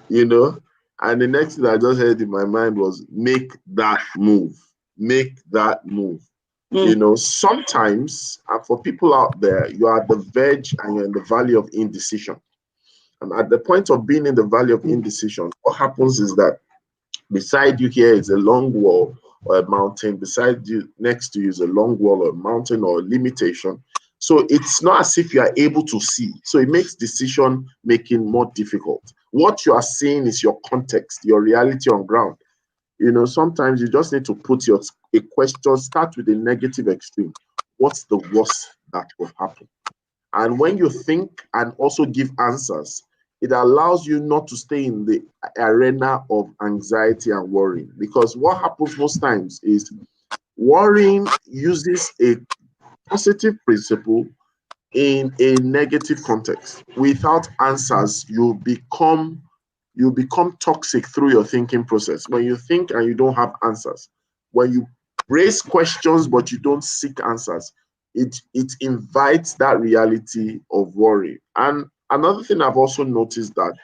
you know. And the next thing I just heard in my mind was, make that move. Make that move. Sometimes, and for people out there, you are at the verge and you're in the valley of indecision. And at the point of being in the valley of indecision, what happens is that beside you here is a long wall or a mountain. Beside you, next to you is a long wall or a mountain or a limitation. So it's not as if you are able to see. So it makes decision making more difficult. What you are seeing is your context, your reality on ground. Sometimes you just need to put a question, start with a negative extreme. What's the worst that will happen? And when you think and also give answers, it allows you not to stay in the arena of anxiety and worrying. Because what happens most times is worrying uses a positive principle in a negative context. Without answers, you become toxic through your thinking process. When you think and you don't have answers, when you raise questions but you don't seek answers, it invites that reality of worry. And another thing I've also noticed, that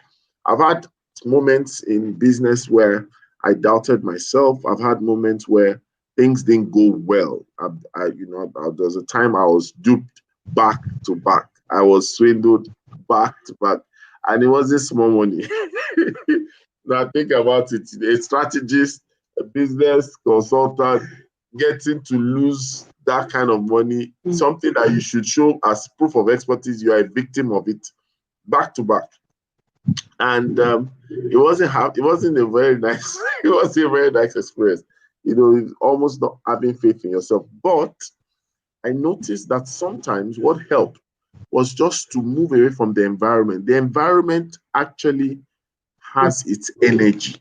I've had moments in business where I doubted myself. I've had moments where things didn't go well. There was a time I was duped back to back. I was swindled back to back, and it wasn't small money. Now think about it: a strategist, a business consultant, getting to lose that kind of money, something that you should show as proof of expertise, you are a victim of it, back to back. And it wasn't a very nice it was a very nice experience. It's almost not having faith in yourself. But I noticed that sometimes what helped was just to move away from the environment. The environment actually has its energy.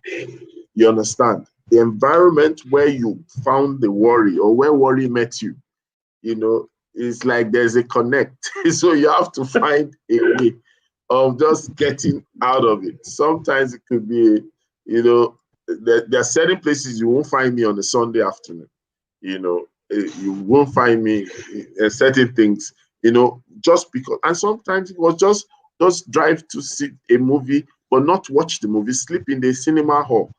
You understand? The environment where you found the worry or where worry met you, it's like there's a connect. So you have to find a way of just getting out of it. Sometimes it could be, there are certain places you won't find me on a Sunday afternoon. You won't find me in certain things, just because. And sometimes it was just drive to see a movie, but not watch the movie, sleep in the cinema hall.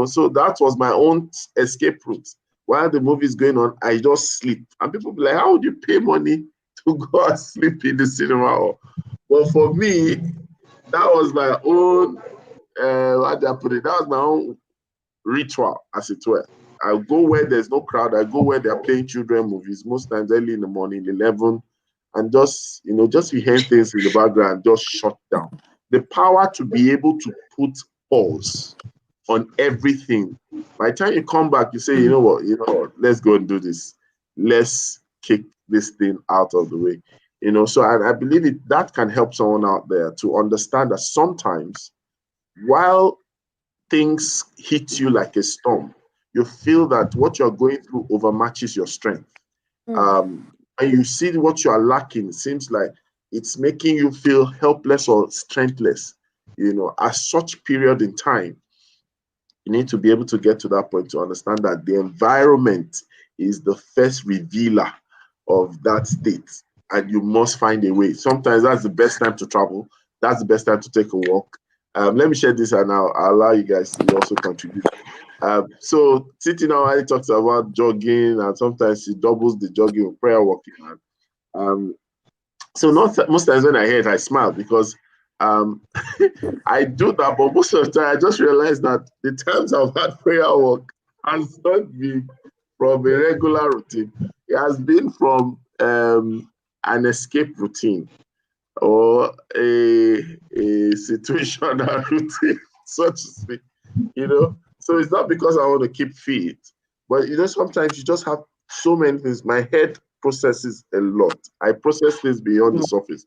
So that was my own escape route. While the movie is going on, I just sleep. And people be like, how would you pay money to go and sleep in the cinema hall? Well, for me, that was my own, how do I put it? That was my own ritual, as it were. I go where there's no crowd. I go where they're playing children movies, most times early in the morning, 11, and just hearing things in the background, just shut down. The power to be able to put pause on everything. By the time you come back, you say, you know what, let's go and do this. Let's kick this thing out of the way. So I believe that can help someone out there to understand that sometimes while things hit you like a storm, you feel that what you're going through overmatches your strength. And you see what you are lacking, it seems like it's making you feel helpless or strengthless. At such period in time, you need to be able to get to that point to understand that the environment is the first revealer of that state, and you must find a way. Sometimes that's the best time to travel. That's the best time to take a walk. Let me share this, and I'll allow you guys to also contribute. So Titi now talks about jogging, and sometimes she doubles the jogging with prayer walking. Um, so not most times when I hear it, I smile because I do that, but most of the time I just realize that the times I've had prayer walk has not been from a regular routine. It has been from an escape routine or a situational routine, so to speak. So it's not because I want to keep fit, but sometimes you just have so many things. My head processes a lot. I process things beyond the surface.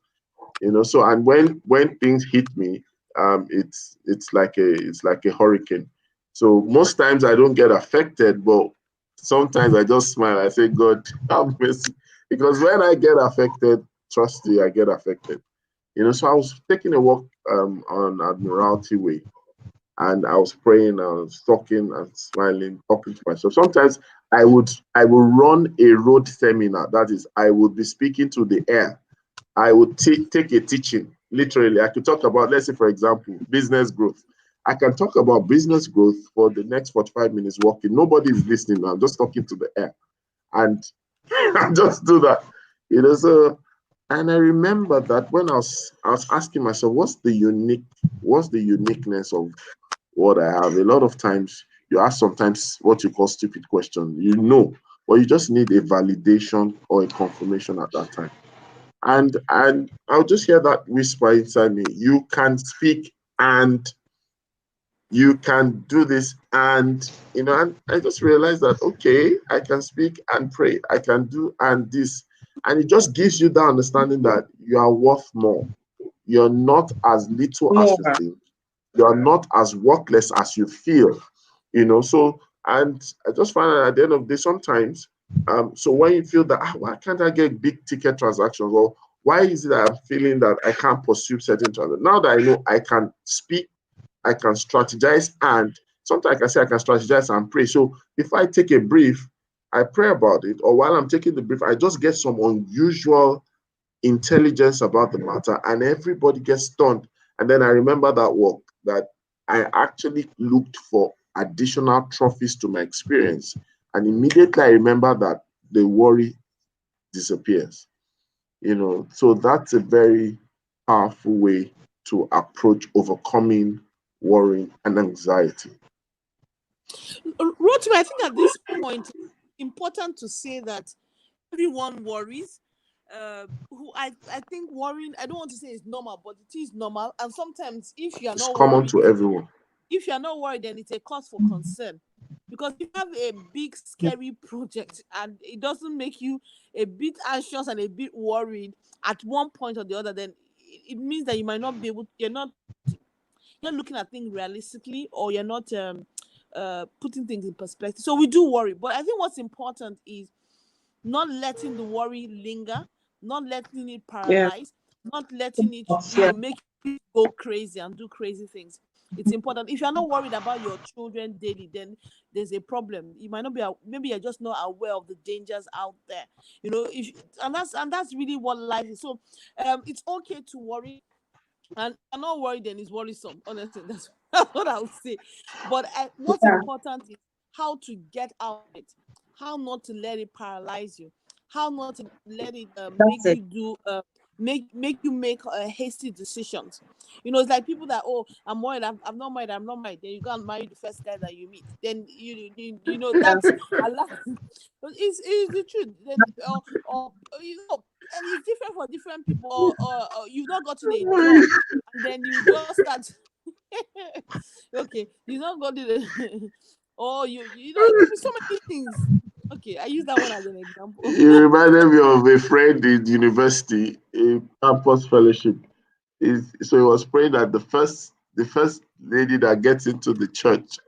So, and when things hit me, it's like a hurricane. So most times I don't get affected, but sometimes I just smile. I say, God, have mercy, because when I get affected, trust me, I get affected. So I was taking a walk on Admiralty Way, and I was praying, I was talking and smiling, talking to myself. Sometimes I will run a road seminar. That is, I would be speaking to the air. I would take a teaching. Literally, I could talk about, let's say, for example, business growth. I can talk about business growth for the next 45 minutes walking. Nobody is listening. I'm just talking to the air. And I just do that. So, and I remember that when I was asking myself, what's the uniqueness of what I have? A lot of times you ask sometimes what you call stupid questions, but you just need a validation or a confirmation at that time. And I'll just hear that whisper inside me. You can speak and you can do this. And I just realized that, okay, I can speak and pray. I can do and this. And it just gives you that understanding that you are worth more. You're not as little as More. you think. You are not as worthless as you feel. So, and I just find that at the end of the day, sometimes, so when you feel that, why can't I get big ticket transactions, or why is it that I'm feeling that I can't pursue certain transactions? Now that I know I can speak, I can strategize, and sometimes I can say I can strategize and pray. So if I take a brief, I pray about it, or while I'm taking the brief, I just get some unusual intelligence about the matter, and everybody gets stunned. And then I remember that work that I actually looked for additional trophies to my experience, and immediately I remember that the worry disappears. So that's a very powerful way to approach overcoming worry and anxiety. Rotimi, I think at this point, it's important to say that everyone worries. I think worrying, I don't want to say it's normal, but it is normal. And sometimes if you are It's not common worried, to everyone. then it's a cause for concern. Because if you have a big scary project and it doesn't make you a bit anxious and a bit worried at one point or the other, then it means that you might not be able, you're not looking at things realistically, or you're not putting things in perspective. So we do worry, but I think what's important is not letting the worry linger, not letting it Yeah. paralyze, not letting it, Yeah. make you go crazy and do crazy things. It's important. If you're not worried about your children daily, then there's a problem. You might not be, maybe you're just not aware of the dangers out there. If and that's really what life is. So, it's okay to worry, and I'm not worried, then it's worrisome. Honestly, that's, that's what I would say. But what's Yeah. important is how to get out of it, how not to let it paralyze you, how not to let it make That's you it. do make you make hasty decisions. It's like people that, oh, I'm worried, I'm not married, I'm not married. Then you go and marry the first guy that you meet. Then Yeah. that's a lot. It's the truth. Then, and it's different for different people. Or you've not gotten a job, and then you just start. Okay, you've not gotten a, or it could be so many things. Okay, I use that one as an example. You reminded me of a friend in university, a campus fellowship. So he was praying that the first lady that gets into the church,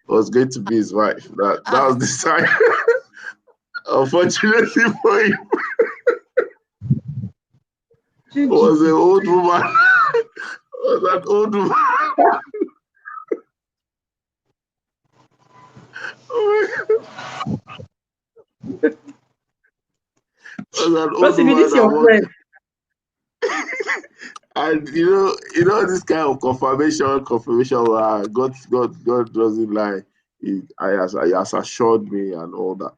was going to be his wife. That was the time. Unfortunately for him, was an old woman. Was an old woman. Was an old woman. And you know this kind of confirmation. God doesn't lie. He has assured me and all that.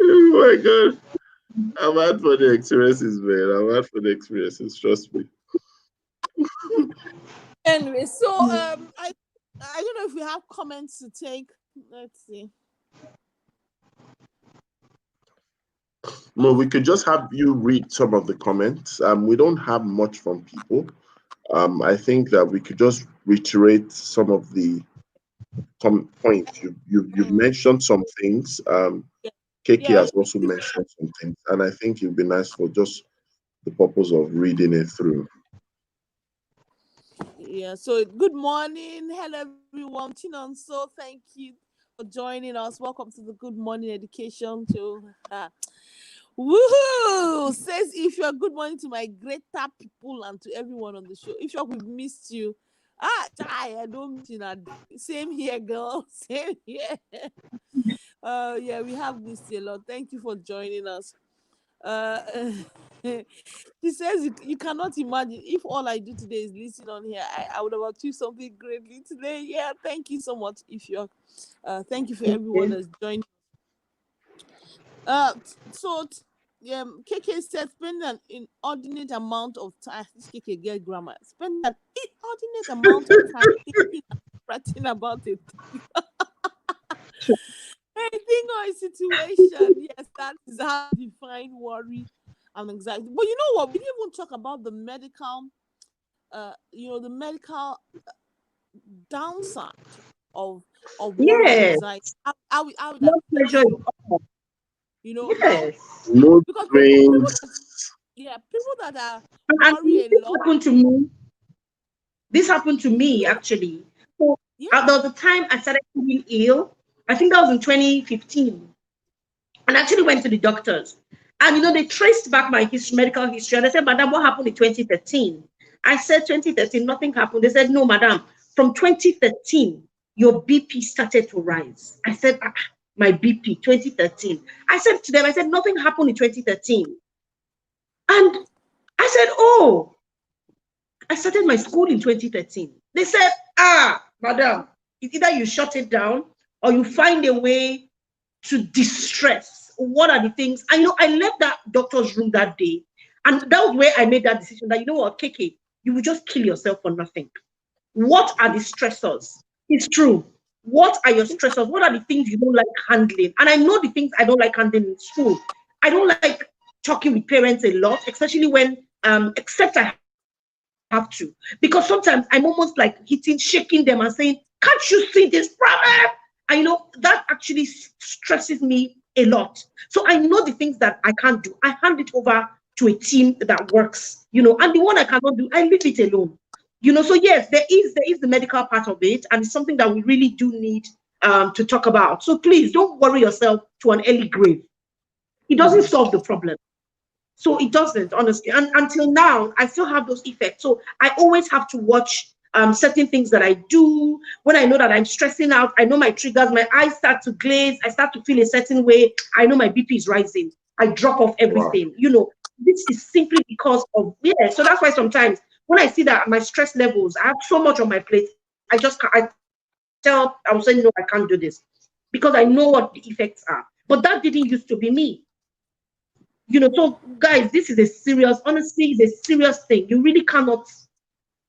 Oh my God. I'm out for the experiences, man. I'm out for the experiences, trust me. Anyway, so I don't know if we have comments to take. Let's see. No, we could just have you read some of the comments. We don't have much from people. I think that we could just reiterate some of the points. You've mentioned some things. KK has also mentioned some things, and I think it would be nice for just the purpose of reading it through. Yeah, so good morning. Hello, everyone. So thank you for joining us. Welcome to the Good Morning Education Show. Woohoo! Says Ifyok, good morning to my greater people and to everyone on the show. Ifyok, we've missed you. I don't miss you now. Same here, girl. Same here. Yeah, we have missed you a lot. Thank you for joining us. He says you cannot imagine if all I do today is listen on here. I would have achieved something greatly today. Yeah, thank you so much, Ifyok. Thank you for everyone that's joined. KK said spend an inordinate amount of time. This KK get grammar. Spend an inordinate amount of time thinking and fretting about it. Anything or a situation. Yes, that is how to define worry and anxiety. But you know what? We didn't even talk about the medical, the medical downside of worry and anxiety. How that affects you. Yes. Because people that are worry a lot. This happened to me actually. So at the time I started feeling ill, I think that was in 2015. And I actually went to the doctors. And they traced back my medical history. And they said, Madam, what happened in 2013? I said 2013, nothing happened. They said, no, Madam, from 2013, your BP started to rise. I said, my BP, 2013. I said to them, nothing happened in 2013. And I said, oh, I started my school in 2013. They said, Madam, it's either you shut it down or you find a way to distress. What are the things? I left that doctor's room that day. And that was where I made that decision that, you know what, KK, you will just kill yourself for nothing. What are the stressors? It's true. What are your stressors? What are the things you don't like handling? And I know the things I don't like handling in school. I don't like talking with parents a lot, especially when, except I have to. Because sometimes I'm almost like shaking them and saying, can't you see this problem? And that actually stresses me a lot. So I know the things that I can't do. I hand it over to a team that works, and the one I cannot do, I leave it alone. So yes, there is the medical part of it, and it's something that we really do need to talk about. So please don't worry yourself to an early grave. It doesn't solve the problem. So it doesn't, honestly. And until now, I still have those effects. So I always have to watch certain things that I do. When I know that I'm stressing out, I know my triggers, my eyes start to glaze, I start to feel a certain way, I know my BP is rising. I drop off everything. Wow. This is simply because of, so that's why sometimes when I see that my stress levels, I have so much on my plate, I will say, no, I can't do this because I know what the effects are. But that didn't used to be me. So guys, this is a serious thing. You really cannot,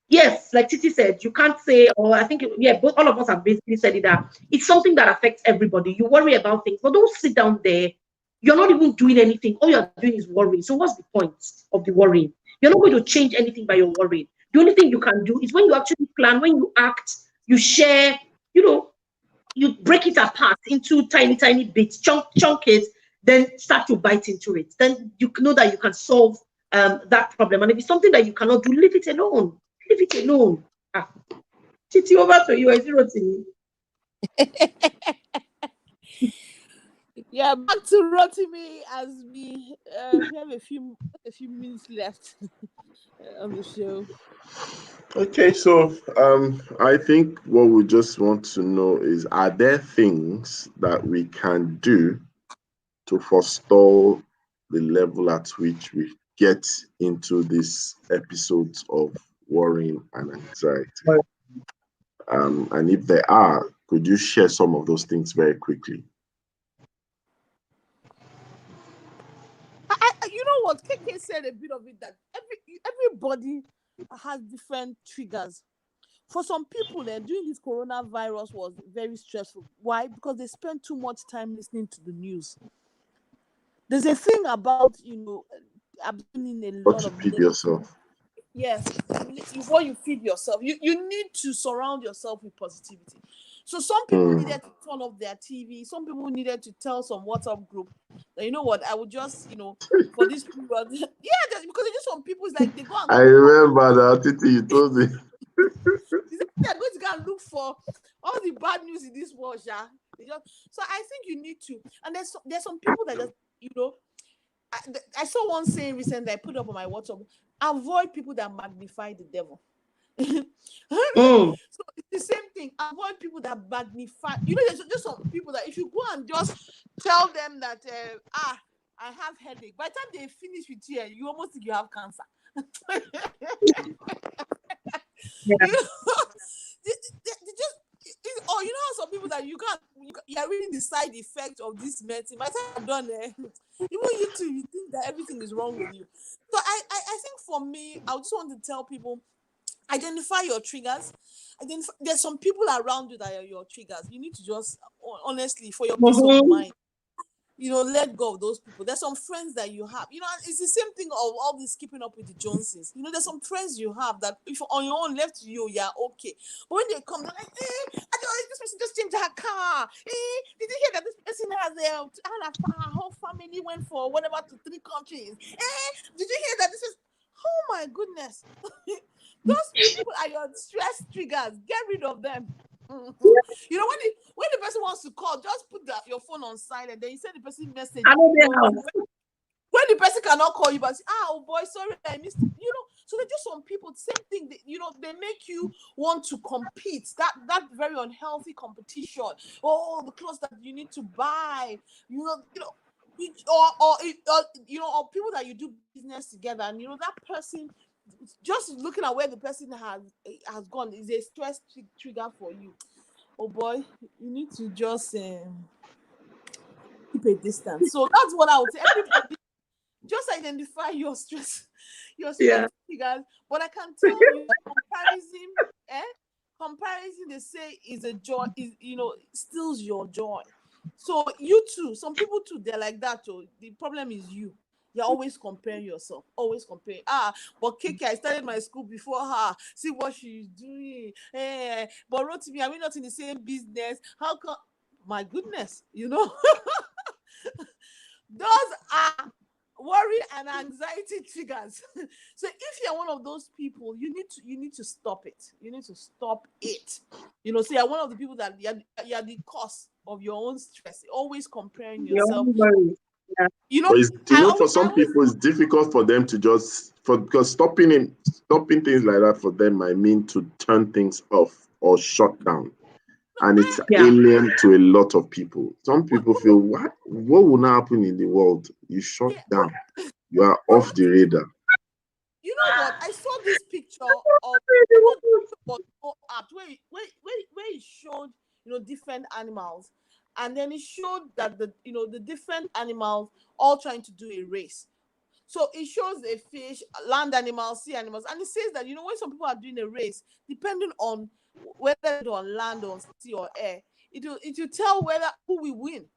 yes, like Titi said, you can't say, or I think, but all of us have basically said it, that it's something that affects everybody. You worry about things, but don't sit down there. You're not even doing anything. All you're doing is worrying. So what's the point of the worrying? You're not going to change anything by your worrying. The only thing you can do is when you actually plan, when you act, you share, you break it apart into tiny, tiny bits, chunk it, then start to bite into it. Then you know that you can solve that problem. And if it's something that you cannot do, leave it alone. Leave it alone. Titi, over to you. Is it Rotimi? Yeah, back to Rotimi as we have a few minutes left on the show. Okay, so I think what we just want to know is, are there things that we can do to forestall the level at which we get into these episodes of worrying and anxiety? And if there are, could you share some of those things very quickly? You know what? KK said a bit of it, that everybody has different triggers. For some people, during this coronavirus was very stressful. Why? Because they spend too much time listening to the news. There's a thing about, absorbing a What lot to of feed negative. yourself? Yes, before you feed yourself, you need to surround yourself with positivity. So some people needed to turn off their TV. Some people needed to tell some WhatsApp group that, you know what, I would just, for this period, because just some people, it's like they go and I remember that, Titi, you told me. they're going to go and look for all the bad news in this world, yeah. So I think you need to, and there's some people that just, I saw one saying recently, I put up on my WhatsApp: avoid people that magnify the devil. So it's the same thing. Avoid people that magnify. There's just some people that if you go and just tell them that I have headache, by the time they finish with you almost think you have cancer. Yeah. They just, or how some people that you are reading the side effect of this medicine. By the time you're done, even you too, you think that everything is wrong with you. So I think for me, I just want to tell people, identify your triggers. There's some people around you that are your triggers. You need to just, honestly, for your peace of mind, let go of those people. There's some friends that you have, it's the same thing of all this keeping up with the Joneses. There's some friends you have that if you're on your own, left to you, yeah, okay. But when they come, they're like, this person just changed her car. Did you hear that this person has her whole family went for whatever to 3 countries? Did you hear that this is, oh my goodness. Those people are your stress triggers. Get rid of them. When the person wants to call, just put your phone on silent. Then you send the person message. When the person cannot call you, but say, oh boy, sorry, I missed it. So they're just some people, same thing. They make you want to compete. That very unhealthy competition. Oh, the clothes that you need to buy. Or people that you do business together, and that person, just looking at where the person has gone is a stress trigger for you. Oh boy, you need to just keep a distance. So that's what I would say. Everybody, just identify your stress triggers. But I can tell you, comparison, they say, is a joy, steals your joy. So you too, some people too, they're like that too. The problem is you. You're always comparing yourself. Always comparing. But Keke, I started my school before her. See what she's doing. But Rotimi, are we not in the same business? How come? My goodness, those are worry and anxiety triggers. So if you're one of those people, you need to stop it. You need to stop it. So you're one of the people that you're the cause of your own stress. Always comparing yourself. For some people, it's difficult for them to because stopping things like that for them might mean to turn things off or shut down. And it's alien to a lot of people. Some people feel, what will not happen in the world? You shut down. You are off the radar. You know what? I saw this picture of where it showed, different animals. And then it showed that the different animals all trying to do a race. So it shows a fish, land animals, sea animals, and it says that when some people are doing a race, depending on whether it's on land or sea or air, it will tell who will win.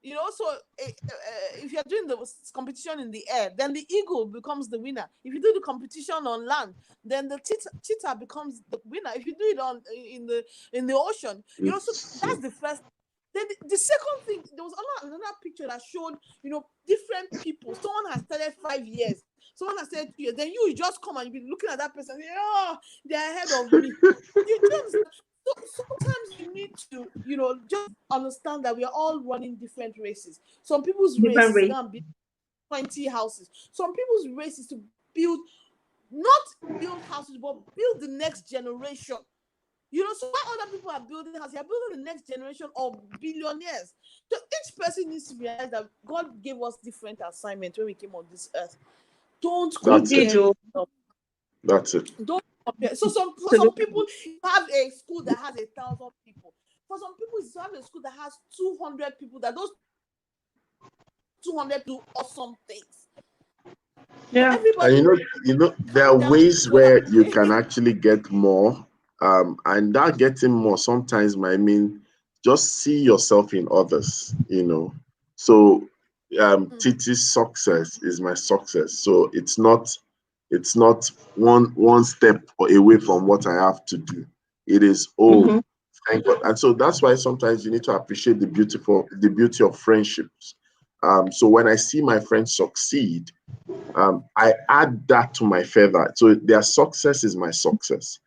So if you're doing the competition in the air, then the eagle becomes the winner. If you do the competition on land, then the cheetah becomes the winner. If you do it in the ocean, so that's the first. Then the second thing, there was another picture that showed, different people. Someone has started 5 years. Someone has said 2 years, then you just come and you be looking at that person and say, oh, they're ahead of me. You just sometimes you need to, just understand that we are all running different races. Some people's race Different is race. going to be 20 houses. Some people's race is to not build houses, but build the next generation. So while other people are building houses, they're building the next generation of billionaires. So each person needs to realize that God gave us different assignments when we came on this earth. Don't That's compare it. yourself. That's it. Don't compare. So for some people, you have a school that has 1,000 people. For some people, you have a school that has 200 people. That those 200 do awesome things. Yeah. Everybody, And there are ways where you can actually get more, and that getting more sometimes might mean just see yourself in others. So Titi's success is my success. So it's not one step away from what I have to do. It is thank God. And so that's why sometimes you need to appreciate the beauty of friendships. So when I see my friends succeed, I add that to my favor. So their success is my success.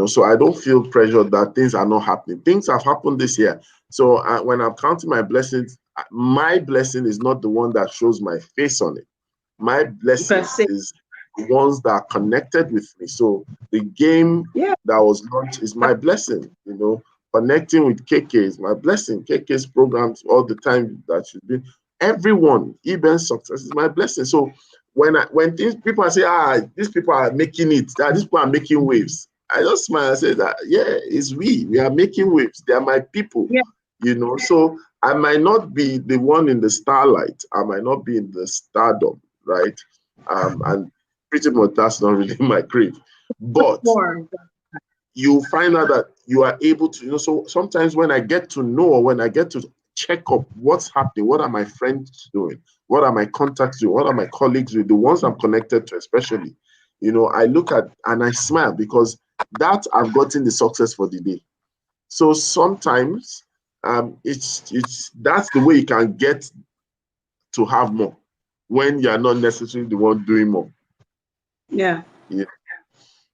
So I don't feel pressured that things are not happening. Things have happened this year. So when I'm counting my blessings, my blessing is not the one that shows my face on it. My blessings is the ones that are connected with me. So the game that was launched is my blessing. Connecting with KK is my blessing. KK's programs all the time that should be everyone, even success is my blessing. So when people say, these people are making it, these people are making waves, I just smile and say that, it's we are making waves. They are my people, so I might not be the one in the starlight. I might not be in the stardom, right? And pretty much that's not really my crave. But you find out that you are able to, so sometimes when I get to know, or when I get to check up what's happening, what are my friends doing? What are my contacts doing? What are my colleagues doing? The ones I'm connected to, especially, I look at and I smile because that I've gotten the success for the day. So sometimes it's that's the way you can get to have more when you are not necessarily the one doing more. Yeah. Yeah.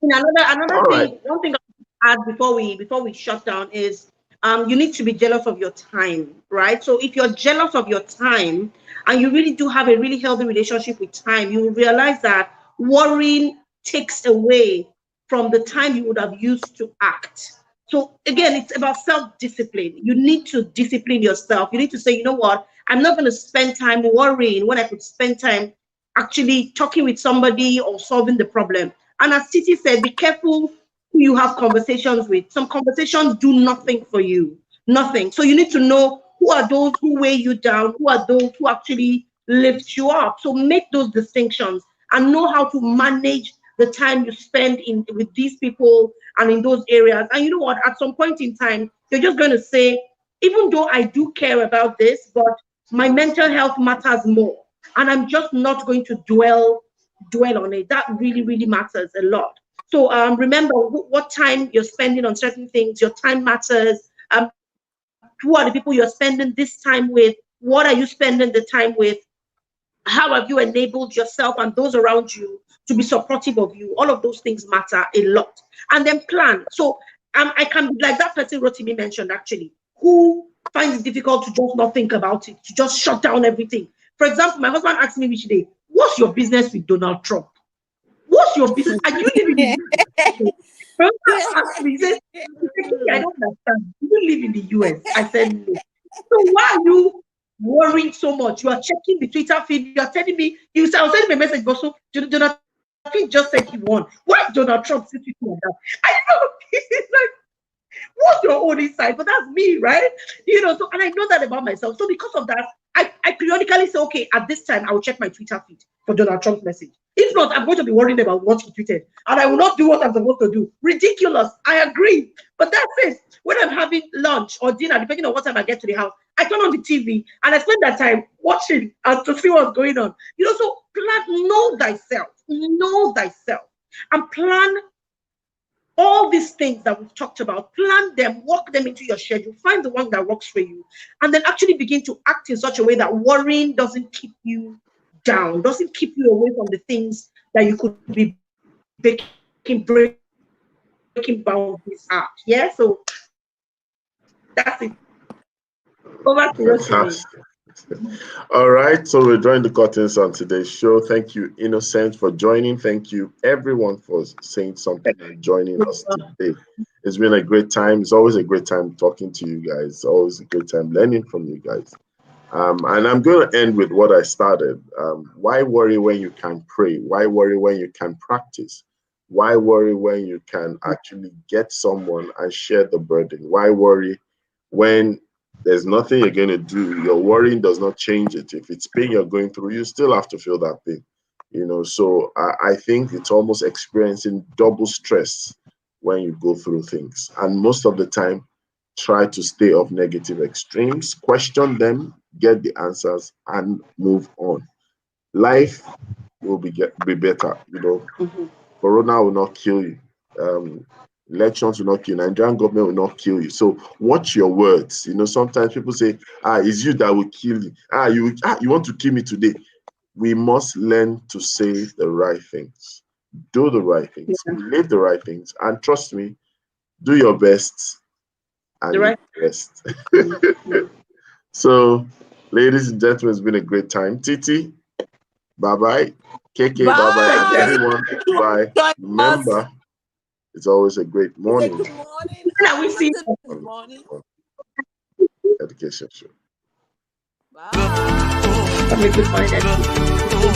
Another All thing, right. one thing I add before we shut down is you need to be jealous of your time, right? So if you're jealous of your time and you really do have a really healthy relationship with time, you will realize that worrying takes away from the time you would have used to act. So again, it's about self-discipline. You need to discipline yourself. You need to say, you know what, I'm not going to spend time worrying when I could spend time actually talking with somebody or solving the problem. And as Titi said, be careful who you have conversations with. Some conversations do nothing for you, nothing. So you need to know who are those who weigh you down, who are those who actually lift you up. So make those distinctions and know how to manage the time you spend with these people and in those areas. And you know what? At some point in time, you're just going to say, even though I do care about this, but my mental health matters more. And I'm just not going to dwell on it. That really, really matters a lot. So remember what time you're spending on certain things. Your time matters. Who are the people you're spending this time with? What are you spending the time with? How have you enabled yourself and those around you to be supportive of you? All of those things matter a lot. And then plan. So I can be like that person Rotimi mentioned, actually, who finds it difficult to just not think about it, to just shut down everything. For example, my husband asked me which day, what's your business with Donald Trump? What's your business? Are you living in the US? My husband asked me, he said, I don't understand. You live in the US. I said, no. So why are you worrying so much? You are checking the Twitter feed. You are telling me, I was sending me a message, but so Donald Trump just said he won. Why is Donald Trump sitting like that? I know. It's like, what's your own insight? But that's me, right? So, and I know that about myself. So because of that, I periodically say, okay, at this time, I will check my Twitter feed for Donald Trump's message. If not, I'm going to be worrying about what he tweeted. And I will not do what I'm supposed to do. Ridiculous. I agree. But that's it. When I'm having lunch or dinner, depending on what time I get to the house, I turn on the TV and I spend that time watching and to see what's going on. So plan, know thyself, and plan all these things that we've talked about, plan them, work them into your schedule, find the one that works for you, and then actually begin to act in such a way that worrying doesn't keep you down, doesn't keep you away from the things that you could be breaking boundaries out. Yeah, so that's it. Over to Rotimi. Fantastic. All right, so we're drawing the curtains on today's show. Thank you, Innocent, for joining. Thank you, everyone, for saying something and joining us today. It's been a great time. It's always a great time talking to you guys. It's always a great time learning from you guys. And I'm going to end with what I started. Why worry when you can pray? Why worry when you can practice? Why worry when you can actually get someone and share the burden? Why worry when there's nothing you're going to do? Your worrying does not change it. If it's pain you're going through, you still have to feel that pain. So I think it's almost experiencing double stress when you go through things. And most of the time, try to stay off negative extremes, question them, get the answers, and move on. Life will be better. Corona will not kill you. Elections will not kill you. Nigerian government will not kill you. So watch your words. Sometimes people say, it's you that will kill you. You want to kill me today. We must learn to say the right things, do the right things, believe the right things, and trust me, do your best and The best. So, ladies and gentlemen, it's been a great time. Titi, bye bye. KK, bye bye. Bye. Everyone, bye. Join us. Remember, it's always a great It's a morning good morning. Now we see. Good morning. education show. Bye. Have a good morning.